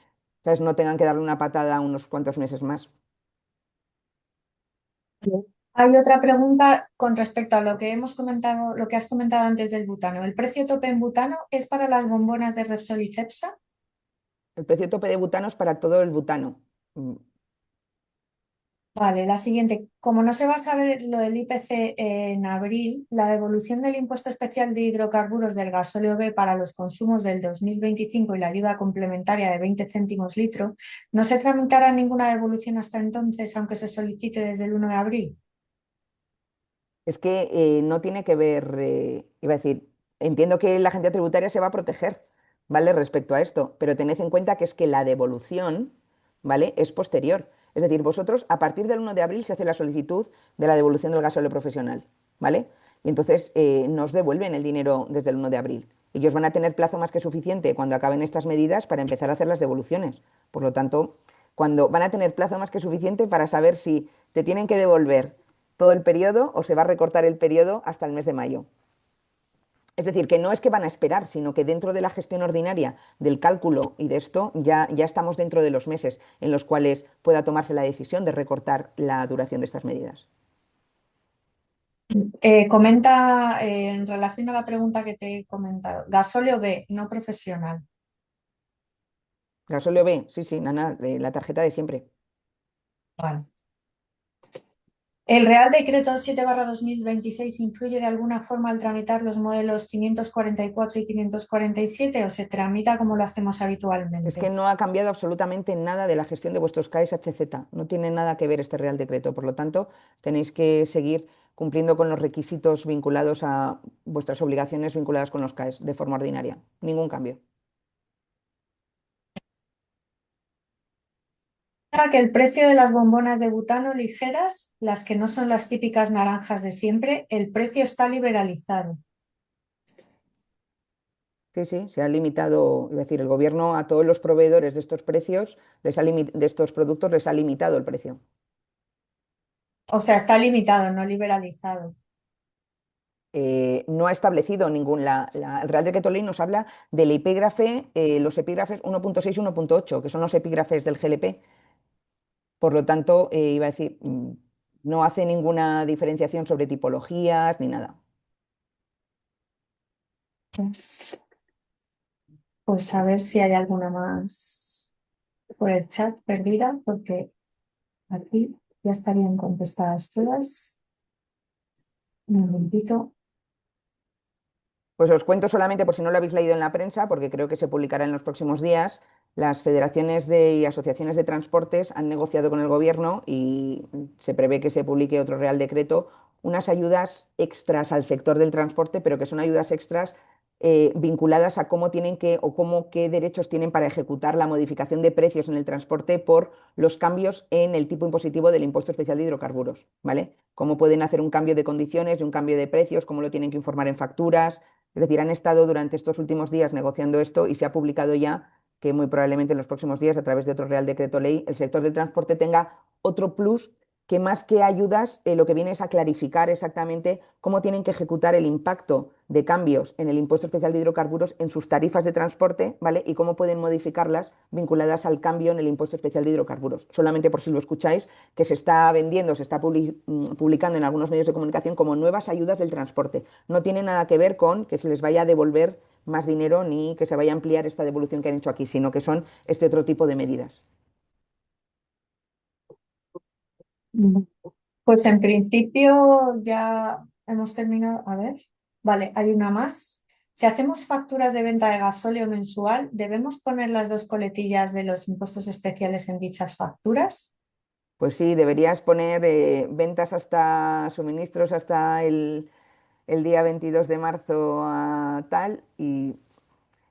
¿sabes? No tengan que darle una patada unos cuantos meses más? Hay otra pregunta con respecto a lo que hemos comentado, lo que has comentado antes del butano. ¿El precio tope en butano es para las bombonas de Repsol y Cepsa? El precio tope de butano es para todo el butano. Vale, la siguiente. Como no se va a saber lo del IPC en abril, la devolución del impuesto especial de hidrocarburos del gasóleo B para los consumos del 2025 y la ayuda complementaria de 20 céntimos litro, ¿no se tramitará ninguna devolución hasta entonces, aunque se solicite desde el 1 de abril? Es que no tiene que ver, iba a decir, entiendo que la agencia tributaria se va a proteger, ¿vale? Respecto a esto, pero tened en cuenta que es que la devolución, ¿vale? Es posterior. Es decir, vosotros a partir del 1 de abril se hace la solicitud de la devolución del gasóleo profesional, ¿vale? Y entonces nos devuelven el dinero desde el 1 de abril. Ellos van a tener plazo más que suficiente cuando acaben estas medidas para empezar a hacer las devoluciones. Por lo tanto, cuando van a tener plazo más que suficiente para saber si te tienen que devolver todo el periodo o se va a recortar el periodo hasta el mes de mayo. Es decir, que no es que van a esperar, sino que dentro de la gestión ordinaria del cálculo y de esto ya estamos dentro de los meses en los cuales pueda tomarse la decisión de recortar la duración de estas medidas. Comenta en relación a la pregunta que te he comentado, gasóleo B, no profesional. Gasóleo B, sí, sí, nana, la tarjeta de siempre. Vale. ¿El Real Decreto 7/2026 influye de alguna forma al tramitar los modelos 544 y 547 o se tramita como lo hacemos Es que habitualmente? no ha cambiado absolutamente nada de la gestión de vuestros CAEs HZ. No tiene nada que ver este Real Decreto. Por lo tanto, tenéis que seguir cumpliendo con los requisitos vinculados a vuestras obligaciones vinculadas con los CAEs de forma ordinaria. Ningún cambio. Que el precio de las bombonas de butano ligeras, las que no son las típicas naranjas de siempre, el precio está liberalizado. Sí, sí, se ha limitado, es decir, el gobierno a todos los proveedores de estos precios, de estos productos, les ha limitado el precio. O sea, está limitado, no liberalizado. No ha establecido el Real Decreto Ley nos habla del epígrafe, los epígrafes 1.6 y 1.8, que son los epígrafes del GLP. Por lo tanto, iba a decir, no hace ninguna diferenciación sobre tipologías ni nada. Pues a ver si hay alguna más por el chat perdida, porque aquí ya estarían contestadas todas. Un momentito. Pues os cuento solamente por si no lo habéis leído en la prensa, porque creo que se publicará en los próximos días. Las federaciones y asociaciones de transportes han negociado con el gobierno y se prevé que se publique otro Real Decreto, unas ayudas extras al sector del transporte, pero que son ayudas extras vinculadas a cómo tienen que o cómo qué derechos tienen para ejecutar la modificación de precios en el transporte por los cambios en el tipo impositivo del impuesto especial de hidrocarburos, ¿vale? Cómo pueden hacer un cambio de condiciones y un cambio de precios, cómo lo tienen que informar en facturas. Es decir, han estado durante estos últimos días negociando esto y se ha publicado ya que muy probablemente en los próximos días, a través de otro Real Decreto Ley, el sector del transporte tenga otro plus que más que ayudas, lo que viene es a clarificar exactamente cómo tienen que ejecutar el impacto de cambios en el impuesto especial de hidrocarburos en sus tarifas de transporte, ¿vale? Y cómo pueden modificarlas vinculadas al cambio en el impuesto especial de hidrocarburos. Solamente por si lo escucháis, que se está vendiendo, se está publicando en algunos medios de comunicación como nuevas ayudas del transporte. No tiene nada que ver con que se les vaya a devolver más dinero ni que se vaya a ampliar esta devolución que han hecho aquí, sino que son este otro tipo de medidas. Pues en principio ya hemos terminado. A ver, vale, hay una más. Si hacemos facturas de venta de gasóleo mensual, ¿debemos poner las dos coletillas de los impuestos especiales en dichas facturas? Pues sí, deberías poner ventas hasta suministros hasta el día 22 de marzo a tal y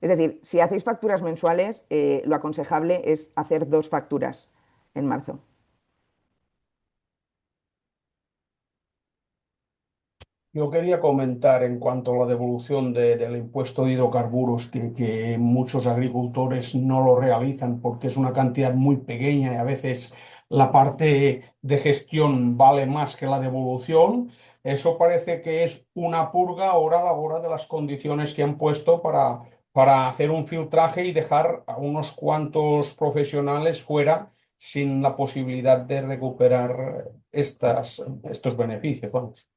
Es decir, si hacéis facturas mensuales, lo aconsejable es hacer 2 facturas en marzo. Yo quería comentar en cuanto a la devolución del impuesto de hidrocarburos, que muchos agricultores no lo realizan porque es una cantidad muy pequeña y a veces la parte de gestión vale más que la devolución. Eso parece que es una purga ahora a la hora de las condiciones que han puesto para hacer un filtraje y dejar a unos cuantos profesionales fuera sin la posibilidad de recuperar estos beneficios, vamos.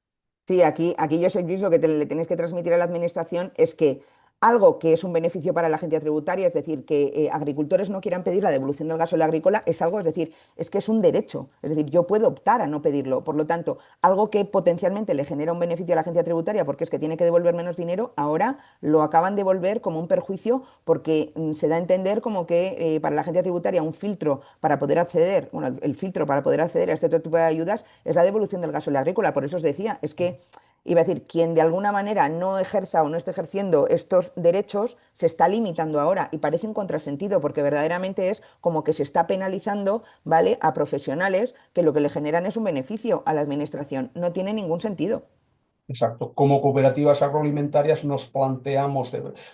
Sí, aquí yo sé, Luis, lo que le tenéis que transmitir a la administración es que algo que es un beneficio para la agencia tributaria, es decir, que agricultores no quieran pedir la devolución del gasoil agrícola, es algo, es decir, es que es un derecho. Es decir, yo puedo optar a no pedirlo. Por lo tanto, algo que potencialmente le genera un beneficio a la agencia tributaria porque es que tiene que devolver menos dinero, ahora lo acaban de devolver como un perjuicio porque se da a entender como que para la agencia tributaria un filtro para poder acceder, bueno, el filtro para poder acceder a este otro tipo de ayudas es la devolución del gasoil agrícola. Por eso os decía, es que iba a decir, quien de alguna manera no ejerza o no esté ejerciendo estos derechos se está limitando ahora y parece un contrasentido porque verdaderamente es como que se está penalizando, ¿vale?, a profesionales que lo que le generan es un beneficio a la administración. No tiene ningún sentido. Exacto. Como cooperativas agroalimentarias nos planteamos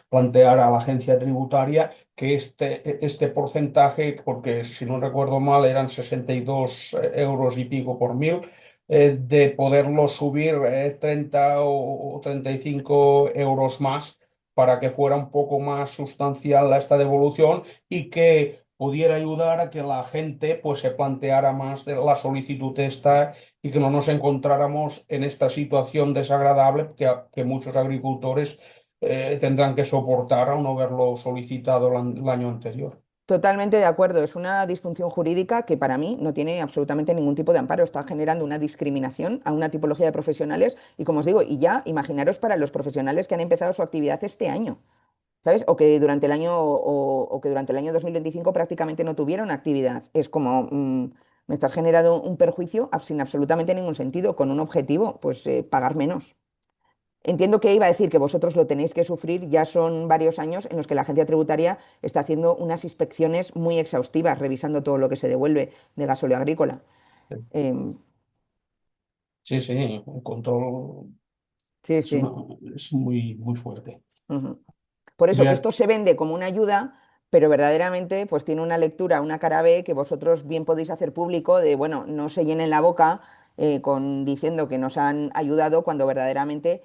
plantear a la agencia tributaria que este porcentaje, porque si no recuerdo mal eran 62 euros y pico por mil, de poderlo subir 30 o 35 euros más para que fuera un poco más sustancial esta devolución y que pudiera ayudar a que la gente pues se planteara más de la solicitud esta y que no nos encontráramos en esta situación desagradable que muchos agricultores tendrán que soportar al no haberlo solicitado el año anterior. Totalmente de acuerdo, es una disfunción jurídica que para mí no tiene absolutamente ningún tipo de amparo, está generando una discriminación a una tipología de profesionales y como os digo, y ya imaginaros para los profesionales que han empezado su actividad este año. ¿Sabes? O que durante el año, o que durante el año 2025 prácticamente no tuvieron actividad. Es como, me estás generando un perjuicio sin absolutamente ningún sentido, con un objetivo, pues pagar menos. Entiendo que iba a decir que vosotros lo tenéis que sufrir, ya son varios años en los que la agencia tributaria está haciendo unas inspecciones muy exhaustivas, revisando todo lo que se devuelve de gasóleo agrícola. Em, Sí, sí, un control sí, es, sí. es muy, muy fuerte. Ujú. Por eso que Bea- esto se vende como una ayuda, pero verdaderamente pues tiene una lectura, una cara B que vosotros bien podéis hacer público de, bueno, no se llenen la boca con diciendo que nos han ayudado cuando verdaderamente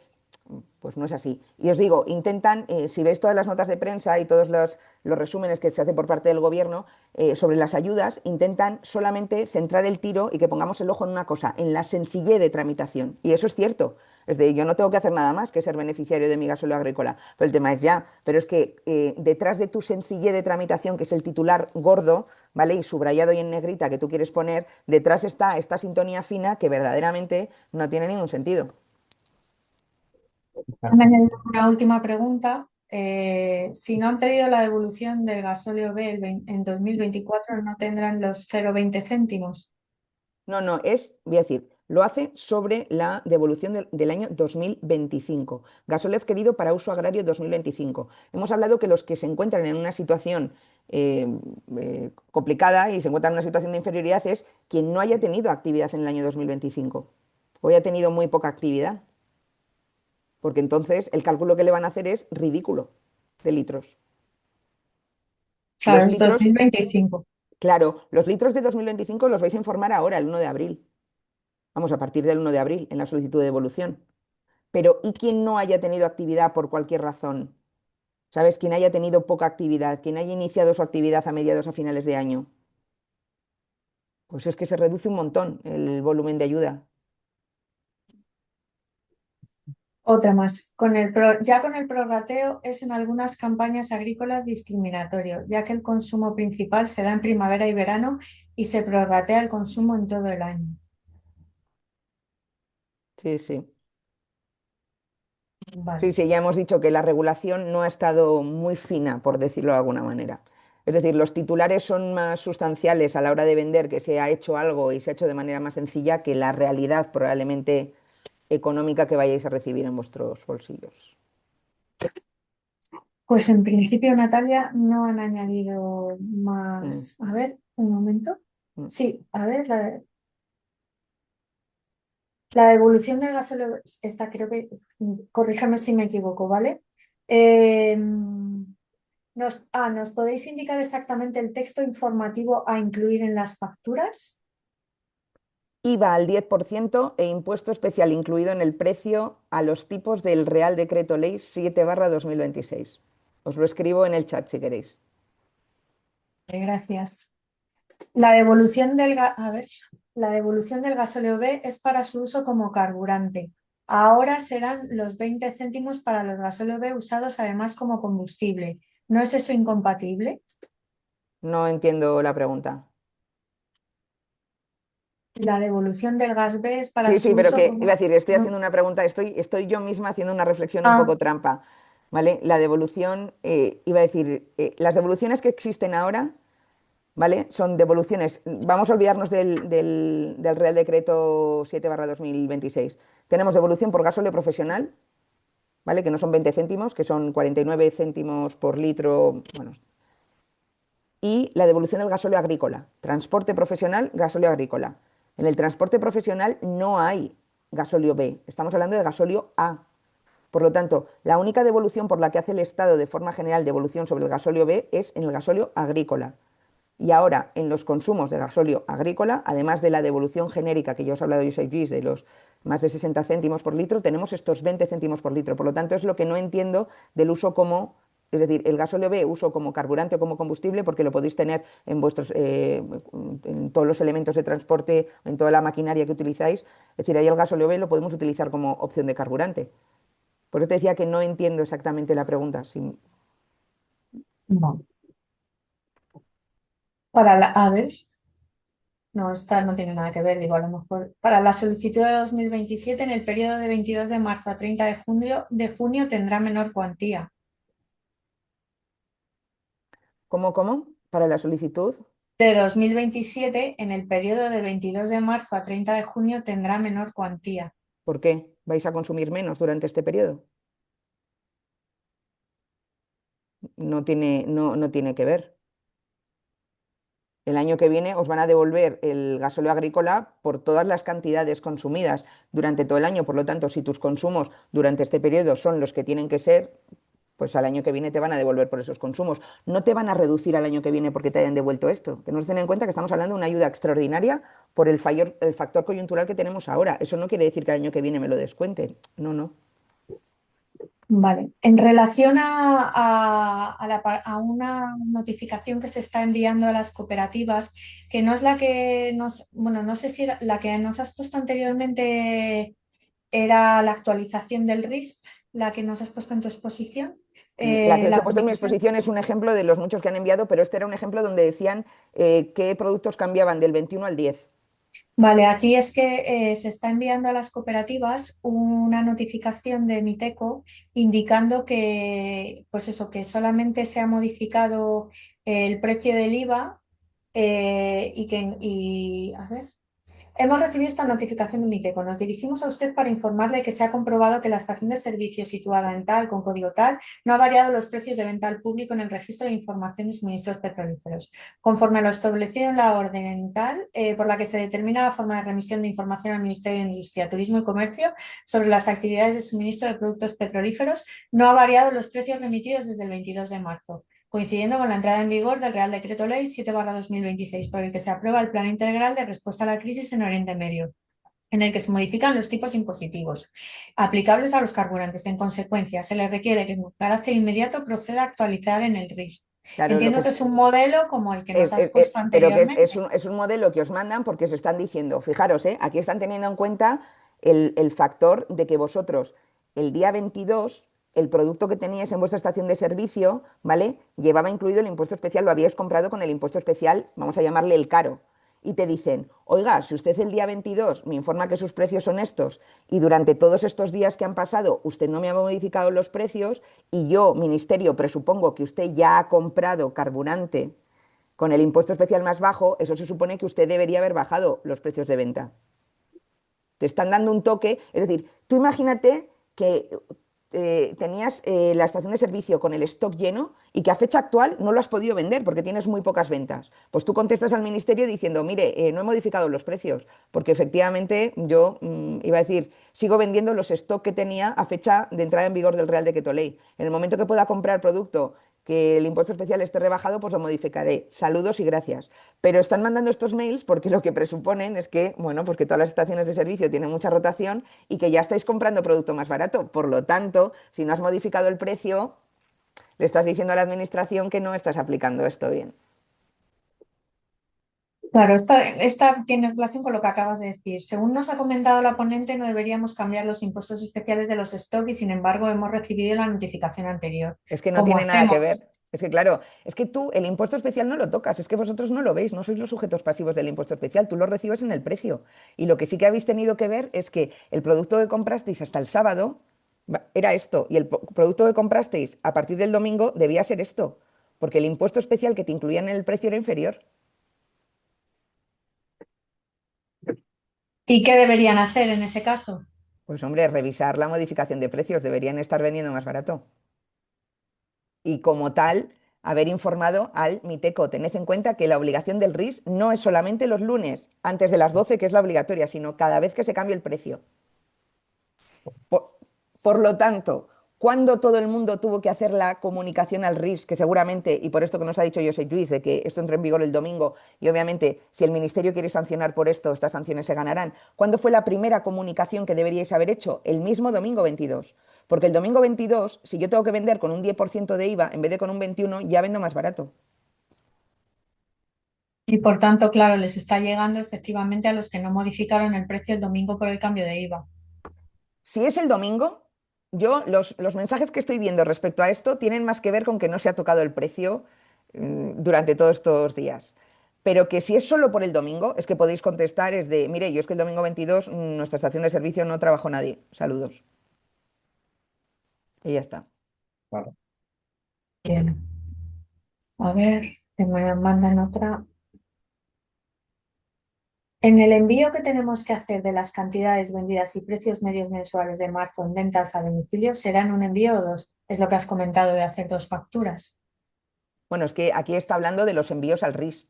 pues no es así. Y os digo, intentan, si veis todas las notas de prensa y todos los resúmenes que se hace por parte del gobierno sobre las ayudas, intentan solamente centrar el tiro y que pongamos el ojo en una cosa, en la sencillez de tramitación. Y eso es cierto. Es de, yo no tengo que hacer nada más que ser beneficiario de mi gasóleo agrícola. Pero el tema es ya, pero es que detrás de tu sencillez de tramitación, que es el titular gordo, ¿vale? Y subrayado y en negrita que tú quieres poner, detrás está esta sintonía fina que verdaderamente no tiene ningún sentido. Han añadido una última pregunta. Si no han pedido la devolución del gasóleo B en 2024, no tendrán los 0,20 céntimos. No, no, voy a decir, lo hace sobre la devolución del año 2025. Gasóleo adquirido para uso agrario 2025. Hemos hablado que los que se encuentran en una situación eh, complicada y se encuentran en una situación de inferioridad es quien no haya tenido actividad en el año 2025 o haya tenido muy poca actividad, porque entonces el cálculo que le van a hacer es ridículo de litros. Claro, Los es litros, 2025. claro, los litros de 2025 los vais a informar ahora, el 1 de abril. Vamos, a partir del 1 de abril, en la solicitud de devolución. Pero ¿y quien no haya tenido actividad por cualquier razón? ¿Sabes? Quien haya tenido poca actividad, quien haya iniciado su actividad a mediados a finales de año. Pues es que se reduce un montón el volumen de ayuda. Otra más. Ya con el prorrateo es en algunas campañas agrícolas discriminatorio, ya que el consumo principal se da en primavera y verano y se prorratea el consumo en todo el año. Sí, sí. Vale. Sí, sí, ya hemos dicho que la regulación no ha estado muy fina, por decirlo de alguna manera. Es decir, los titulares son más sustanciales a la hora de vender que se ha hecho algo y se ha hecho de manera más sencilla que la realidad probablemente económica que vayáis a recibir en vuestros bolsillos. Pues en principio, Natalia, no han añadido Mm, más. A ver, un momento. mm. Sí, a ver, la devolución del gasóleo, esta creo que, corríjame si me equivoco, ¿vale? ¿Nos podéis indicar exactamente el texto informativo a incluir en las facturas? IVA al 10% e impuesto especial incluido en el precio a los tipos del Real Decreto Ley 7/2026. Os lo escribo en el chat si queréis. Gracias. La devolución a ver, la devolución del gasóleo B es para su uso como carburante. Ahora serán los 20 céntimos para los gasóleo B usados además como combustible. ¿No es eso incompatible? No entiendo la pregunta. La devolución del gas B es para Sí, sí, su pero uso que iba a como... decir, estoy ¿no? haciendo una pregunta, estoy yo misma haciendo una reflexión un Ah, poco trampa, ¿vale? La devolución, iba a decir, las devoluciones que existen ahora, ¿vale? Son devoluciones, vamos a olvidarnos del Real Decreto 7/2026. Tenemos devolución por gasóleo profesional, ¿vale? Que no son 20 céntimos, que son 49 céntimos por litro, bueno, y la devolución del gasóleo agrícola. Transporte profesional, gasóleo agrícola. En el transporte profesional no hay gasóleo B, estamos hablando de gasóleo A. Por lo tanto, la única devolución por la que hace el Estado de forma general devolución sobre el gasóleo B es en el gasóleo agrícola. Y ahora, en los consumos de gasóleo agrícola, además de la devolución genérica que ya os he hablado yo de los más de 60 céntimos por litro, tenemos estos 20 céntimos por litro. Por lo tanto, es lo que no entiendo del uso como, es decir, el gasóleo B, uso como carburante o como combustible, porque lo podéis tener en vuestros, en todos los elementos de transporte, en toda la maquinaria que utilizáis. Es decir, ahí el gasóleo B lo podemos utilizar como opción de carburante. Por eso te decía que no entiendo exactamente la pregunta. no. A ver, no, esta no tiene nada que ver, digo, a lo mejor para la solicitud de 2027 en el periodo de 22 de marzo a 30 de junio tendrá menor cuantía. ¿Cómo? Para la solicitud. De 2027 en el periodo de 22 de marzo a 30 de junio tendrá menor cuantía. ¿Por qué? ¿Vais a consumir menos durante este periodo? No tiene que ver. El año que viene os van a devolver el gasóleo agrícola por todas las cantidades consumidas durante todo el año. Por lo tanto, si tus consumos durante este periodo son los que tienen que ser, pues al año que viene te van a devolver por esos consumos. No te van a reducir al año que viene porque te hayan devuelto esto. Tenemos que tener en cuenta que estamos hablando de una ayuda extraordinaria por el factor coyuntural que tenemos ahora. Eso no quiere decir que el año que viene me lo descuenten. No, no. Vale, en relación a una notificación que se está enviando a las cooperativas, que no es la que bueno, no sé si la que nos has puesto anteriormente era la actualización del RISP, la que nos has puesto en tu exposición. La que os he La puesto en mi modificación. exposición es un ejemplo de los muchos que han enviado, pero este era un ejemplo donde decían qué productos cambiaban del 21 al 10. Vale, aquí es que se está enviando a las cooperativas una notificación de Miteco indicando que, pues eso, que solamente se ha modificado el precio del IVA a ver, hemos recibido esta notificación de Miteco. Nos dirigimos a usted para informarle que se ha comprobado que la estación de servicio situada en tal, con código tal, no ha variado los precios de venta al público en el registro de información de suministros petrolíferos. Conforme a lo establecido en la orden tal, por la que se determina la forma de remisión de información al Ministerio de Industria, Turismo y Comercio sobre las actividades de suministro de productos petrolíferos, no ha variado los precios remitidos desde el 22 de marzo, coincidiendo con la entrada en vigor del Real Decreto Ley 7/2026, por el que se aprueba el Plan Integral de Respuesta a la Crisis en Oriente Medio, en el que se modifican los tipos impositivos aplicables a los carburantes. En consecuencia, se le requiere que con carácter inmediato proceda a actualizar en el RIS. Claro, lo que Entiendo que es un modelo como el que nos has puesto pero que anteriormente. es un modelo que os mandan porque os están diciendo, fijaros, aquí están teniendo en cuenta el factor de que vosotros el día 22 el producto que teníais en vuestra estación de servicio, ¿vale? Llevaba incluido el impuesto especial, lo habíais comprado con el impuesto especial, vamos a llamarle el caro. Y te dicen, oiga, si usted el día 22 me informa que sus precios son estos y durante todos estos días que han pasado usted no me ha modificado los precios y yo, ministerio, presupongo que usted ya ha comprado carburante con el impuesto especial más bajo, eso se supone que usted debería haber bajado los precios de venta. Te están dando un toque, es decir, tú imagínate que tenías la estación de servicio con el stock lleno y que a fecha actual no lo has podido vender porque tienes muy pocas ventas. Pues tú contestas al ministerio diciendo, mire, no he modificado los precios porque efectivamente yo, iba a decir, sigo vendiendo los stock que tenía a fecha de entrada en vigor del Real Decreto Ley. En el momento que pueda comprar producto que el impuesto especial esté rebajado, pues lo modificaré. Saludos y gracias. Pero están mandando estos mails porque lo que presuponen es que, bueno, pues que todas las estaciones de servicio tienen mucha rotación y que ya estáis comprando producto más barato. Por lo tanto, si no has modificado el precio, le estás diciendo a la administración que no estás aplicando esto bien. Claro, esta tiene relación con lo que acabas de decir. Según nos ha comentado la ponente, no deberíamos cambiar los impuestos especiales de los stock y sin embargo hemos recibido la notificación anterior. Es que no ¿Cómo tiene nada que ver. hacemos? Es que claro, es que tú el impuesto especial no lo tocas, es que vosotros no lo veis, no sois los sujetos pasivos del impuesto especial, tú lo recibes en el precio. Y lo que sí que habéis tenido que ver es que el producto que comprasteis hasta el sábado era esto, y el producto que comprasteis a partir del domingo debía ser esto, porque el impuesto especial que te incluían en el precio era inferior. ¿Y qué deberían hacer en ese caso? Pues hombre, revisar la modificación de precios, deberían estar vendiendo más barato. Y como tal, haber informado al MITECO. Tened en cuenta que la obligación del RIS no es solamente los lunes, antes de las 12, que es la obligatoria, sino cada vez que se cambie el precio. Por, por lo tanto, cuando todo el mundo tuvo que hacer la comunicación al RIS, que seguramente, y por esto que nos ha dicho José Luis, de que esto entra en vigor el domingo, y obviamente si el Ministerio quiere sancionar por esto, estas sanciones se ganarán. ¿Cuándo fue la primera comunicación que deberíais haber hecho? El mismo domingo 22. Porque el domingo 22, si yo tengo que vender con un 10% de IVA en vez de con un 21%, ya vendo más barato. Y por tanto, claro, les está llegando efectivamente a los que no modificaron el precio el domingo por el cambio de IVA. Si es el domingo, yo los mensajes que estoy viendo respecto a esto tienen más que ver con que no se ha tocado el precio durante todos estos días. Pero que si es solo por el domingo, es que podéis contestar, es de, mire, yo es que el domingo 22 nuestra estación de servicio no trabajó nadie. Saludos. Y ya está. Claro. Bien. A ver, que me mandan otra. En el envío que tenemos que hacer de las cantidades vendidas y precios medios mensuales de marzo en ventas a domicilio, ¿serán un envío o dos? Es lo que has comentado de hacer dos facturas. Bueno, es que aquí está hablando de los envíos al RIS.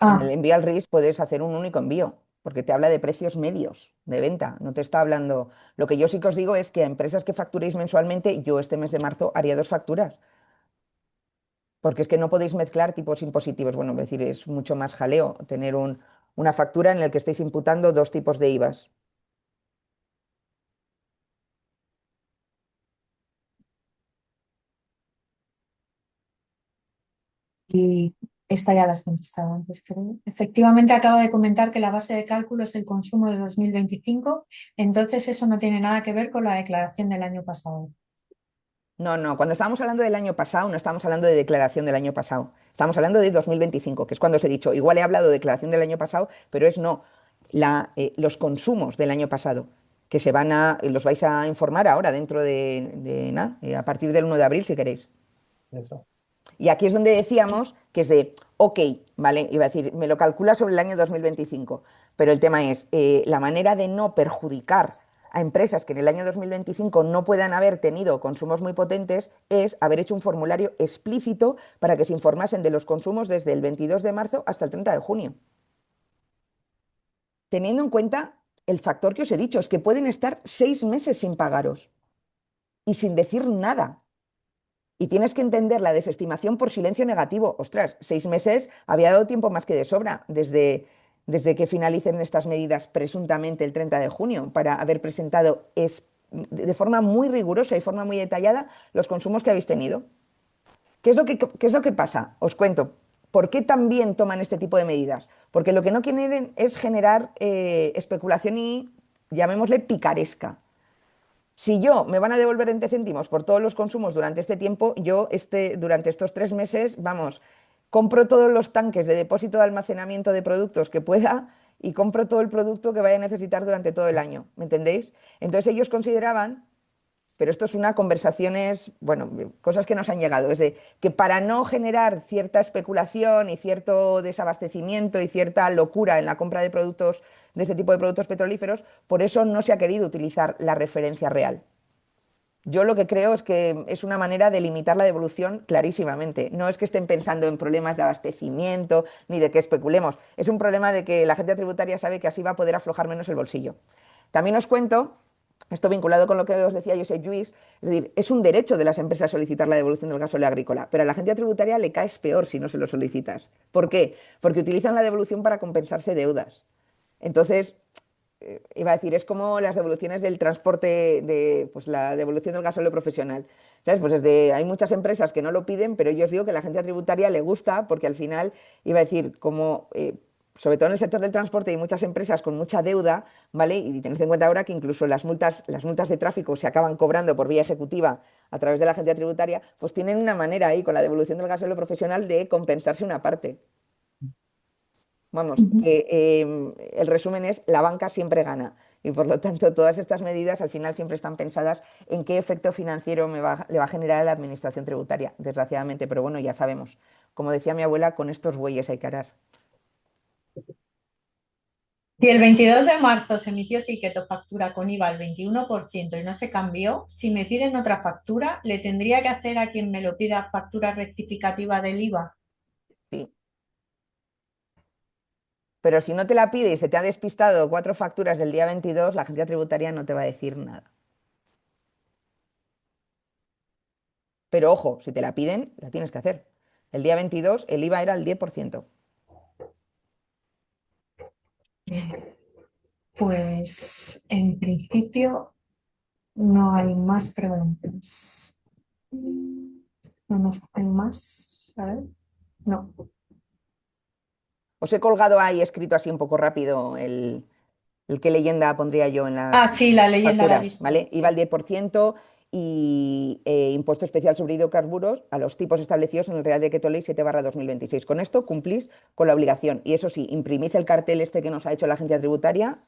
En el Ah, envío al RIS puedes hacer un único envío, porque te habla de precios medios de venta, no te está hablando. Lo que yo sí que os digo es que a empresas que facturéis mensualmente, yo este mes de marzo haría dos facturas. Porque es que no podéis mezclar tipos impositivos. Bueno, es decir, es mucho más jaleo tener una factura en la que estéis imputando dos tipos de IVAs. y esta ya la has contestado antes, creo. Efectivamente, acaba de comentar que la base de cálculo es el consumo de 2025, entonces eso no tiene nada que ver con la declaración del año pasado. No, no, cuando estábamos hablando del año pasado, no estamos hablando de declaración del año pasado. Estamos hablando de 2025, que es cuando os he dicho, igual he hablado de declaración del año pasado, pero es no, los consumos del año pasado, que los vais a informar ahora, dentro de nada, a partir del 1 de abril, si queréis. Eso. Y aquí es donde decíamos que es de, ok, ¿vale? Iba a decir, me lo calcula sobre el año 2025, pero el tema es, la manera de no perjudicar a empresas que en el año 2025 no puedan haber tenido consumos muy potentes es haber hecho un formulario explícito para que se informasen de los consumos desde el 22 de marzo hasta el 30 de junio. Teniendo en cuenta el factor que os he dicho, es que pueden estar 6 meses sin pagaros y sin decir nada. Y tienes que entender la desestimación por silencio negativo. Ostras, 6 meses había dado tiempo más que de sobra desde que finalicen estas medidas presuntamente el 30 de junio para haber presentado de forma muy rigurosa y forma muy detallada los consumos que habéis tenido. ¿Qué es lo que pasa? Os cuento. ¿Por qué también toman este tipo de medidas? Porque lo que no quieren es generar especulación y, llamémosle, picaresca. Si yo me van a devolver 20 céntimos por todos los consumos durante este tiempo, yo durante estos 3 meses, vamos, compro todos los tanques de depósito de almacenamiento de productos que pueda y compro todo el producto que vaya a necesitar durante todo el año. ¿Me entendéis? Entonces ellos consideraban, pero esto es una conversaciones, bueno, cosas que nos han llegado, es de que para no generar cierta especulación y cierto desabastecimiento y cierta locura en la compra de productos, de este tipo de productos petrolíferos, por eso no se ha querido utilizar la referencia real. Yo lo que creo es que es una manera de limitar la devolución clarísimamente. No es que estén pensando en problemas de abastecimiento ni de que especulemos. Es un problema de que la agencia tributaria sabe que así va a poder aflojar menos el bolsillo. También os cuento, esto vinculado con lo que os decía Josep Lluís, es decir, es un derecho de las empresas solicitar la devolución del gasóleo agrícola, pero a la agencia tributaria le caes peor si no se lo solicitas. ¿Por qué? Porque utilizan la devolución para compensarse deudas. Entonces, iba a decir, es como las devoluciones del transporte, pues la devolución del gasóleo profesional. ¿Sabes? Pues hay muchas empresas que no lo piden, pero yo os digo que a la agencia tributaria le gusta porque al final, iba a decir, como sobre todo en el sector del transporte hay muchas empresas con mucha deuda, ¿vale? Y tened en cuenta ahora que incluso las multas de tráfico se acaban cobrando por vía ejecutiva a través de la agencia tributaria, pues tienen una manera ahí con la devolución del gasóleo profesional de compensarse una parte. Vamos, Ujú. que el resumen es, la banca siempre gana. Y por lo tanto, todas estas medidas al final siempre están pensadas en qué efecto financiero le va a generar a la administración tributaria, desgraciadamente. Pero bueno, ya sabemos. Como decía mi abuela, con estos bueyes hay que arar. Si el 22 de marzo se emitió ticket o factura con IVA al 21% y no se cambió, si me piden otra factura, ¿le tendría que hacer a quien me lo pida factura rectificativa del IVA? Sí. Pero si no te la pide y se te ha despistado 4 facturas del día 22, la agencia tributaria no te va a decir nada. Pero ojo, si te la piden, la tienes que hacer. El día 22 el IVA era el 10%. Bien, pues en principio no hay más preguntas. No nos hacen más, ¿sabes? No. Os he colgado ahí escrito así un poco rápido qué leyenda pondría yo en Ah, las sí, la leyenda la he facturas, visto, ¿vale? IVA al sí. 10% y impuesto especial sobre hidrocarburos a los tipos establecidos en el Real Decreto Ley 7/2026. Con esto cumplís con la obligación. Y eso sí, imprimid el cartel este que nos ha hecho la agencia tributaria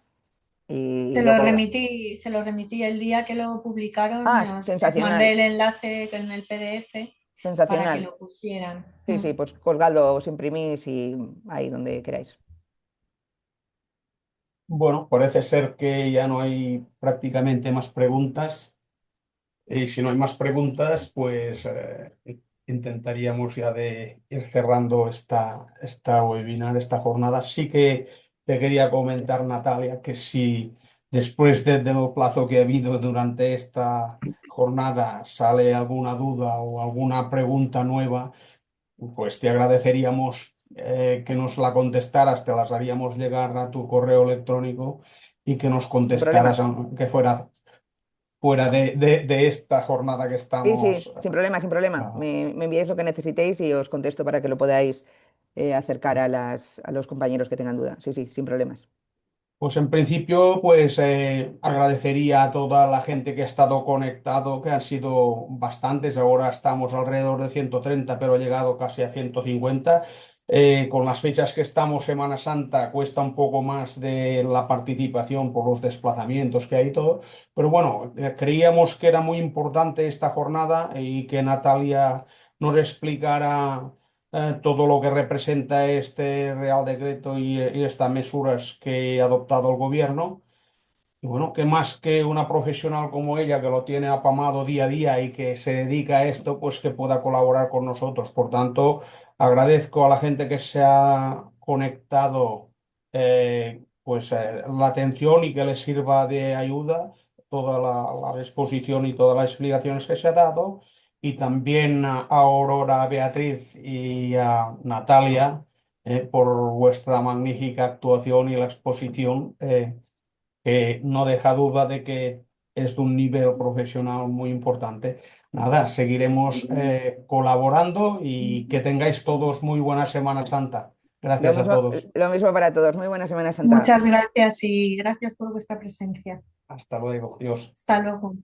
y lo colgáis. Se lo remití el día que lo publicaron, Ah, les mandé sensacional, el enlace con el PDF para que sensacional. lo pusieran. Sí, sí, pues colgadlo, os imprimís y ahí donde queráis. Bueno, parece ser que ya no hay prácticamente más preguntas. Y si no hay más preguntas, pues intentaríamos ya de ir cerrando esta webinar, esta jornada. Sí que te quería comentar, Natalia, que si después del plazo que ha habido durante esta jornada sale alguna duda o alguna pregunta nueva, pues te agradeceríamos que nos la contestaras, te las haríamos llegar a tu correo electrónico y que nos Sin contestaras, problema. aunque fuera de esta jornada que Sí, sí, estamos. sin problema, sin problema. Ah, Me enviáis lo que necesitéis y os contesto para que lo podáis acercar a los compañeros que tengan duda. Sí, sí, sin problemas. Pues en principio, pues agradecería a toda la gente que ha estado conectado, que han sido bastantes, ahora estamos alrededor de 130, pero ha llegado casi a 150. Con las fechas que estamos, Semana Santa, cuesta un poco más de la participación por los desplazamientos que hay y todo, pero bueno, creíamos que era muy importante esta jornada y que Natalia nos explicara todo lo que representa este Real Decreto y estas mesuras que ha adoptado el gobierno. Y bueno, que más que una profesional como ella, que lo tiene apamado día a día y que se dedica a esto, pues que pueda colaborar con nosotros. Por tanto, agradezco a la gente que se ha conectado, la atención y que les sirva de ayuda toda la exposición y todas las explicaciones que se ha dado. Y también a Aurora, a Beatriz y a Natalia por vuestra magnífica actuación y la exposición. Que no deja duda de que es de un nivel profesional muy importante. Nada, seguiremos colaborando y que tengáis todos muy buena Semana Santa. Lo Gracias a mismo, todos. lo mismo para todos. Muy buena Semana Santa. Muchas gracias y gracias por vuestra presencia. Hasta luego. Dios. Hasta luego.